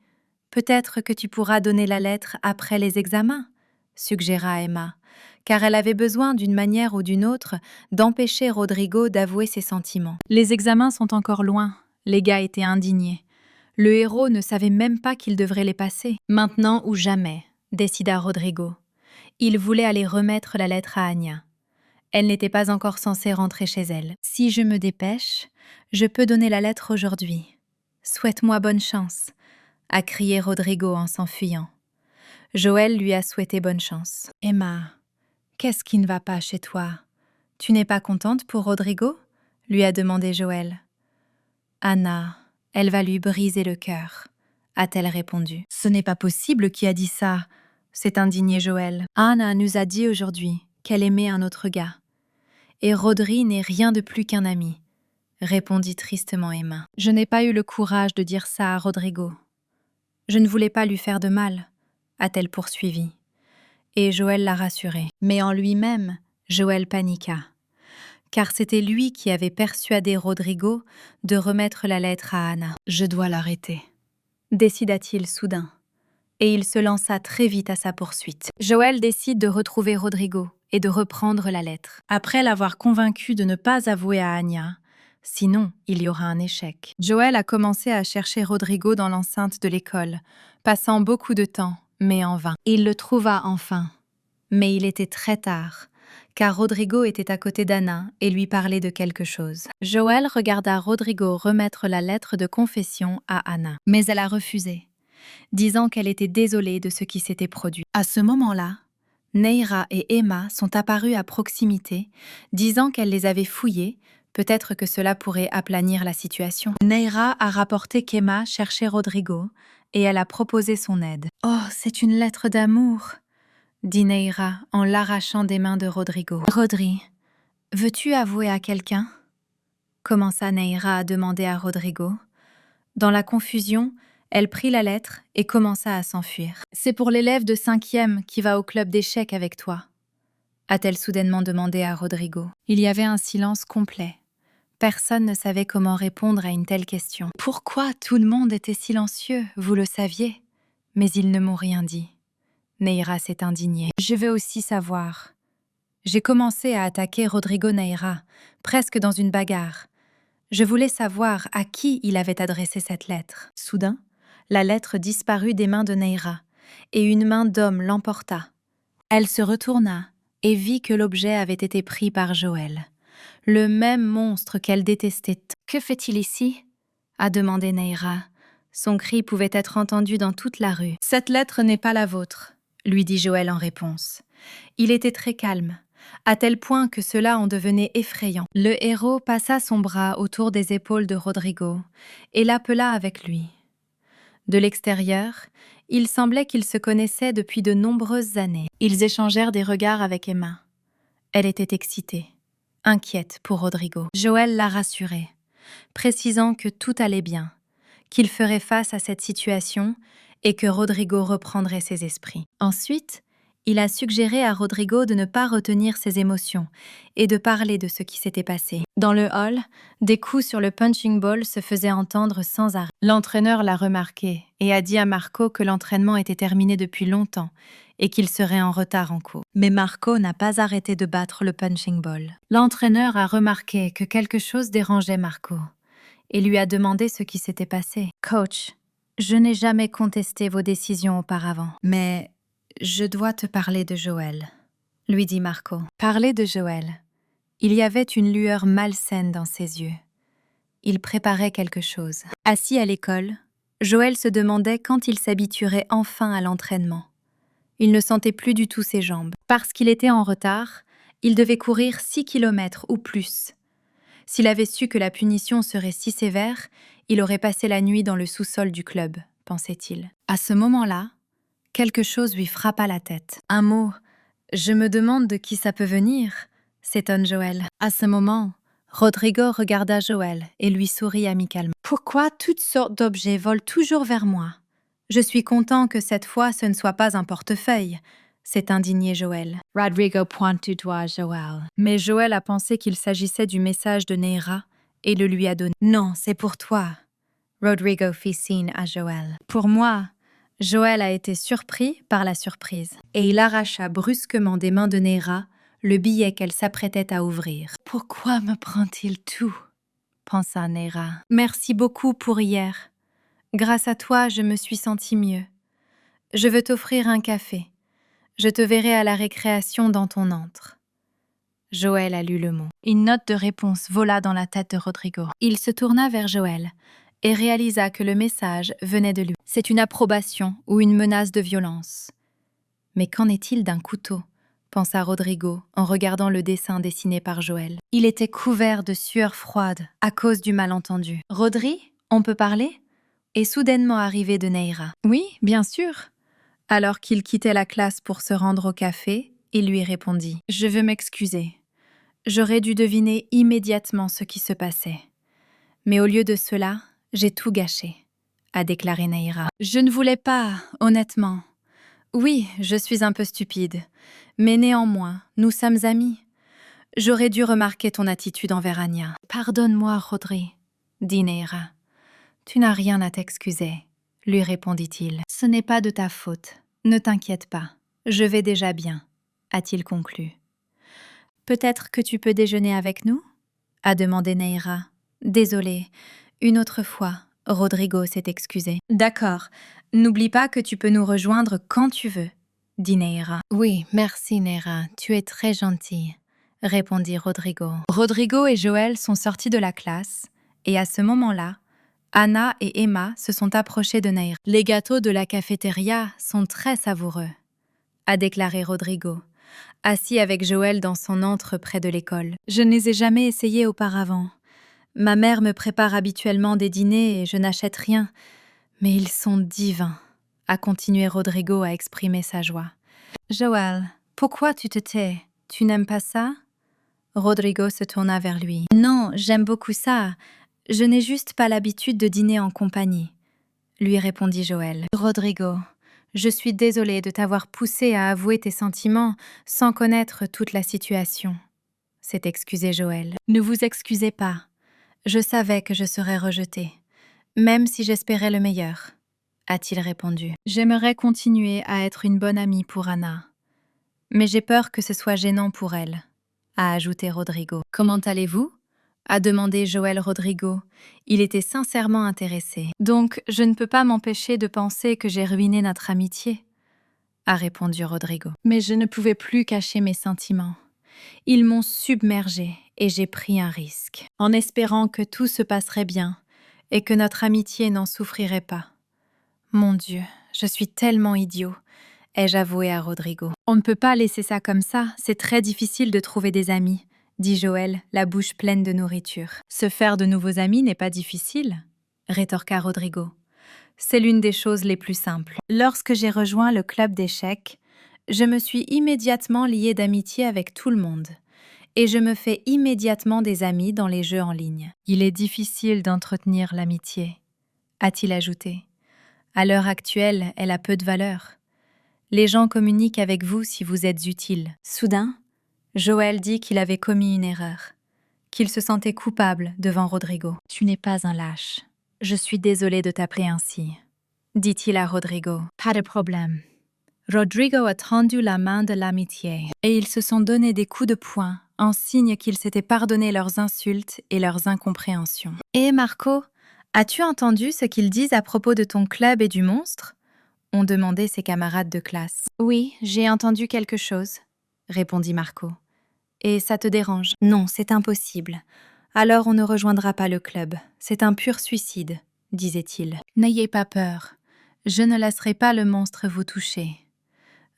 Peut-être que tu pourras donner la lettre après les examens, suggéra Emma, car elle avait besoin d'une manière ou d'une autre d'empêcher Rodrigo d'avouer ses sentiments. Les examens sont encore loin, les gars étaient indignés. Le héros ne savait même pas qu'il devrait les passer. Maintenant ou jamais, décida Rodrigo. Il voulait aller remettre la lettre à Anya. Elle n'était pas encore censée rentrer chez elle. Si je me dépêche, je peux donner la lettre aujourd'hui. Souhaite-moi bonne chance, a crié Rodrigo en s'enfuyant. Joël lui a souhaité bonne chance. Emma, qu'est-ce qui ne va pas chez toi ? Tu n'es pas contente pour Rodrigo ? Lui a demandé Joël. Anna, elle va lui briser le cœur, a-t-elle répondu. Ce n'est pas possible qui a dit ça, s'est indigné Joël. Anna nous a dit aujourd'hui qu'elle aimait un autre gars. Et Rodri n'est rien de plus qu'un ami, répondit tristement Emma. Je n'ai pas eu le courage de dire ça à Rodrigo. Je ne voulais pas lui faire de mal, a-t-elle poursuivi. Et Joël l'a rassurée. Mais en lui-même, Joël paniqua, car c'était lui qui avait persuadé Rodrigo de remettre la lettre à Anna. Je dois l'arrêter, décida-t-il soudain, et il se lança très vite à sa poursuite. Joël décide de retrouver Rodrigo et de reprendre la lettre. Après l'avoir convaincu de ne pas avouer à Anya, sinon il y aura un échec. Joël a commencé à chercher Rodrigo dans l'enceinte de l'école, passant beaucoup de temps, mais en vain. Il le trouva enfin, mais il était très tard, car Rodrigo était à côté d'Anna et lui parlait de quelque chose. Joël regarda Rodrigo remettre la lettre de confession à Anna, mais elle a refusé, disant qu'elle était désolée de ce qui s'était produit. À ce moment-là, Neira et Emma sont apparues à proximité, disant qu'elle les avait fouillés, peut-être que cela pourrait aplanir la situation. Neira a rapporté qu'Emma cherchait Rodrigo, et elle a proposé son aide. « Oh, c'est une lettre d'amour !» dit Neira en l'arrachant des mains de Rodrigo. « Rodri, veux-tu avouer à quelqu'un ?» commença Neira à demander à Rodrigo. Dans la confusion, elle prit la lettre et commença à s'enfuir. « C'est pour l'élève de 5e qui va au club d'échecs avec toi », a-t-elle soudainement demandé à Rodrigo. Il y avait un silence complet. Personne ne savait comment répondre à une telle question. Pourquoi tout le monde était silencieux, vous le saviez ? Mais ils ne m'ont rien dit. Neira s'est indignée. Je veux aussi savoir. J'ai commencé à attaquer Rodrigo Neira, presque dans une bagarre. Je voulais savoir à qui il avait adressé cette lettre. Soudain, la lettre disparut des mains de Neira, et une main d'homme l'emporta. Elle se retourna et vit que l'objet avait été pris par Joël, le même monstre qu'elle détestait. « Que fait-il ici ?» a demandé Neira. Son cri pouvait être entendu dans toute la rue. « Cette lettre n'est pas la vôtre », lui dit Joël en réponse. Il était très calme, à tel point que cela en devenait effrayant. Le héros passa son bras autour des épaules de Rodrigo et l'appela avec lui. De l'extérieur, il semblait qu'ils se connaissaient depuis de nombreuses années. Ils échangèrent des regards avec Emma. Elle était excitée, inquiète pour Rodrigo. Joël la rassurait, précisant que tout allait bien, qu'il ferait face à cette situation et que Rodrigo reprendrait ses esprits. Ensuite, Il a suggéré à Rodrigo de ne pas retenir ses émotions et de parler de ce qui s'était passé. Dans le hall, des coups sur le punching ball se faisaient entendre sans arrêt. L'entraîneur l'a remarqué et a dit à Marco que l'entraînement était terminé depuis longtemps et qu'il serait en retard en cours. Mais Marco n'a pas arrêté de battre le punching ball. L'entraîneur a remarqué que quelque chose dérangeait Marco et lui a demandé ce qui s'était passé. « Coach, je n'ai jamais contesté vos décisions auparavant, mais je dois te parler de Joël, » lui dit Marco. Parler de Joël. Il y avait une lueur malsaine dans ses yeux. Il préparait quelque chose. Assis à l'école, Joël se demandait quand il s'habituerait enfin à l'entraînement. Il ne sentait plus du tout ses jambes. Parce qu'il était en retard, il devait courir 6 kilomètres ou plus. S'il avait su que la punition serait si sévère, il aurait passé la nuit dans le sous-sol du club, pensait-il. À ce moment-là, quelque chose lui frappa la tête. Un mot. « Je me demande de qui ça peut venir », s'étonne Joël. À ce moment, Rodrigo regarda Joël et lui sourit amicalement. « Pourquoi toutes sortes d'objets volent toujours vers moi ? Je suis content que cette fois ce ne soit pas un portefeuille », s'est indigné Joël. Rodrigo pointe du doigt à Joël. Mais Joël a pensé qu'il s'agissait du message de Neira et le lui a donné. « Non, c'est pour toi », Rodrigo fit signe à Joël. Pour moi, Joël a été surpris par la surprise et il arracha brusquement des mains de Neira le billet qu'elle s'apprêtait à ouvrir. « Pourquoi me prend-il tout ?» pensa Neira. « Merci beaucoup pour hier. Grâce à toi, je me suis sentie mieux. Je veux t'offrir un café. Je te verrai à la récréation dans ton antre. » Joël a lu le mot. Une note de réponse vola dans la tête de Rodrigo. Il se tourna vers Joël et réalisa que le message venait de lui. C'est une approbation ou une menace de violence. Mais qu'en est-il d'un couteau ? Pensa Rodrigo en regardant le dessin dessiné par Joël. Il était couvert de sueur froide à cause du malentendu. « Rodri, on peut parler ?» est soudainement arrivé de Neira. « Oui, bien sûr. » Alors qu'il quittait la classe pour se rendre au café, il lui répondit « Je veux m'excuser. J'aurais dû deviner immédiatement ce qui se passait. Mais au lieu de cela, j'ai tout gâché, » a déclaré Neira. « Je ne voulais pas, honnêtement. Oui, je suis un peu stupide, mais néanmoins, nous sommes amis. J'aurais dû remarquer ton attitude envers Anya. »« Pardonne-moi, Rodri, » dit Neira. « Tu n'as rien à t'excuser, » lui répondit-il. « Ce n'est pas de ta faute. Ne t'inquiète pas. Je vais déjà bien, » a-t-il conclu. « Peut-être que tu peux déjeuner avec nous ?» a demandé Neira. « Désolée, une autre fois. » Rodrigo s'est excusé. « D'accord. N'oublie pas que tu peux nous rejoindre quand tu veux, » dit Neira. « Oui, merci Neira, tu es très gentille, » répondit Rodrigo. Rodrigo et Joël sont sortis de la classe, et à ce moment-là, Anna et Emma se sont approchées de Neira. « Les gâteaux de la cafétéria sont très savoureux, » a déclaré Rodrigo, assis avec Joël dans son antre près de l'école. « Je ne les ai jamais essayés auparavant. Ma mère me prépare habituellement des dîners et je n'achète rien, mais ils sont divins, » a continué Rodrigo à exprimer sa joie. « Joël, pourquoi tu te tais? Tu n'aimes pas ça ?» Rodrigo se tourna vers lui. « Non, j'aime beaucoup ça. Je n'ai juste pas l'habitude de dîner en compagnie, » lui répondit Joël. « Rodrigo, je suis désolée de t'avoir poussé à avouer tes sentiments sans connaître toute la situation, » s'est excusé Joël. « Ne vous excusez pas. Je savais que je serais rejetée, même si j'espérais le meilleur, » a-t-il répondu. « J'aimerais continuer à être une bonne amie pour Anna, mais j'ai peur que ce soit gênant pour elle, » a ajouté Rodrigo. « Comment allez-vous » a demandé Joël Rodrigo. Il était sincèrement intéressé. « Donc, je ne peux pas m'empêcher de penser que j'ai ruiné notre amitié, » a répondu Rodrigo. « Mais je ne pouvais plus cacher mes sentiments. Ils m'ont submergée et j'ai pris un risque, en espérant que tout se passerait bien et que notre amitié n'en souffrirait pas. Mon Dieu, je suis tellement idiot, » ai-je avoué à Rodrigo. « On ne peut pas laisser ça comme ça, c'est très difficile de trouver des amis, » dit Joël, la bouche pleine de nourriture. « Se faire de nouveaux amis n'est pas difficile, » rétorqua Rodrigo. « C'est l'une des choses les plus simples. Lorsque j'ai rejoint le club d'échecs, je me suis immédiatement lié d'amitié avec tout le monde. Et je me fais immédiatement des amis dans les jeux en ligne. Il est difficile d'entretenir l'amitié, » a-t-il ajouté. « À l'heure actuelle, elle a peu de valeur. Les gens communiquent avec vous si vous êtes utile. Soudain, Joël dit qu'il avait commis une erreur, qu'il se sentait coupable devant Rodrigo. « Tu n'es pas un lâche. Je suis désolé de t'appeler ainsi, » dit-il à Rodrigo. « Pas de problème. » Rodrigo a tendu la main de l'amitié, et ils se sont donné des coups de poing en signe qu'ils s'étaient pardonné leurs insultes et leurs incompréhensions. « Et Marco, as-tu entendu ce qu'ils disent à propos de ton club et du monstre ?» ont demandé ses camarades de classe. « Oui, j'ai entendu quelque chose, » répondit Marco. « Et ça te dérange ?»« Non, c'est impossible. Alors on ne rejoindra pas le club. C'est un pur suicide, » disait-il. « N'ayez pas peur. Je ne laisserai pas le monstre vous toucher, »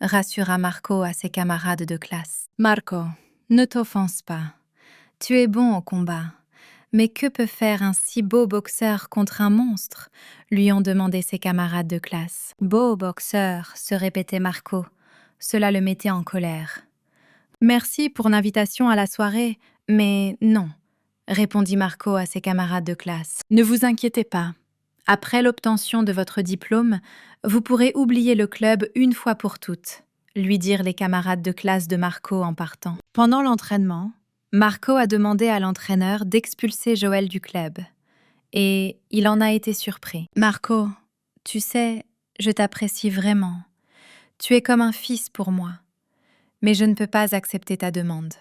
rassura Marco à ses camarades de classe. « Marco, ne t'offense pas. Tu es bon au combat. Mais que peut faire un si beau boxeur contre un monstre ?» lui ont demandé ses camarades de classe. « Beau boxeur » se répétait Marco. Cela le mettait en colère. « Merci pour l'invitation à la soirée, mais non », répondit Marco à ses camarades de classe. « Ne vous inquiétez pas. Après l'obtention de votre diplôme, vous pourrez oublier le club une fois pour toutes, » lui dirent les camarades de classe de Marco en partant. Pendant l'entraînement, Marco a demandé à l'entraîneur d'expulser Joël du club. Et il en a été surpris. « Marco, tu sais, je t'apprécie vraiment. Tu es comme un fils pour moi. Mais je ne peux pas accepter ta demande, »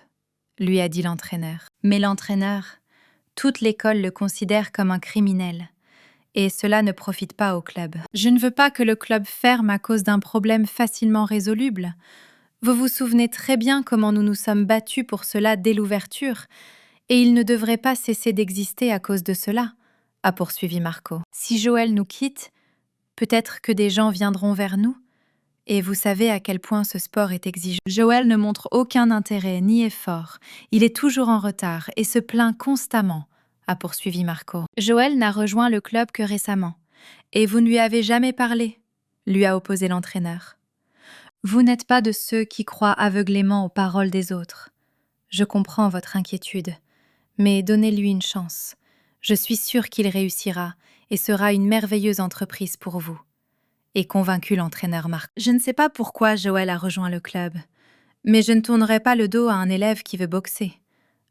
lui a dit l'entraîneur. Mais l'entraîneur, toute l'école le considère comme un criminel. Et cela ne profite pas au club. « Je ne veux pas que le club ferme à cause d'un problème facilement résoluble. Vous vous souvenez très bien comment nous nous sommes battus pour cela dès l'ouverture, et il ne devrait pas cesser d'exister à cause de cela, » a poursuivi Marco. « Si Joël nous quitte, peut-être que des gens viendront vers nous, et vous savez à quel point ce sport est exigeant. Joël ne montre aucun intérêt ni effort, il est toujours en retard et se plaint constamment, » a poursuivi Marco. « Joël n'a rejoint le club que récemment, et vous ne lui avez jamais parlé, » lui a opposé l'entraîneur. « Vous n'êtes pas de ceux qui croient aveuglément aux paroles des autres. Je comprends votre inquiétude, mais donnez-lui une chance. Je suis sûre qu'il réussira et sera une merveilleuse entreprise pour vous, » est convaincu l'entraîneur Marco. « Je ne sais pas pourquoi Joël a rejoint le club, mais je ne tournerai pas le dos à un élève qui veut boxer, »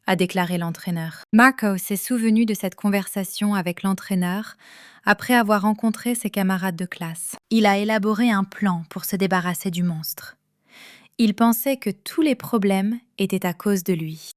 a déclaré l'entraîneur. Marco s'est souvenu de cette conversation avec l'entraîneur après avoir rencontré ses camarades de classe. Il a élaboré un plan pour se débarrasser du monstre. Il pensait que tous les problèmes étaient à cause de lui.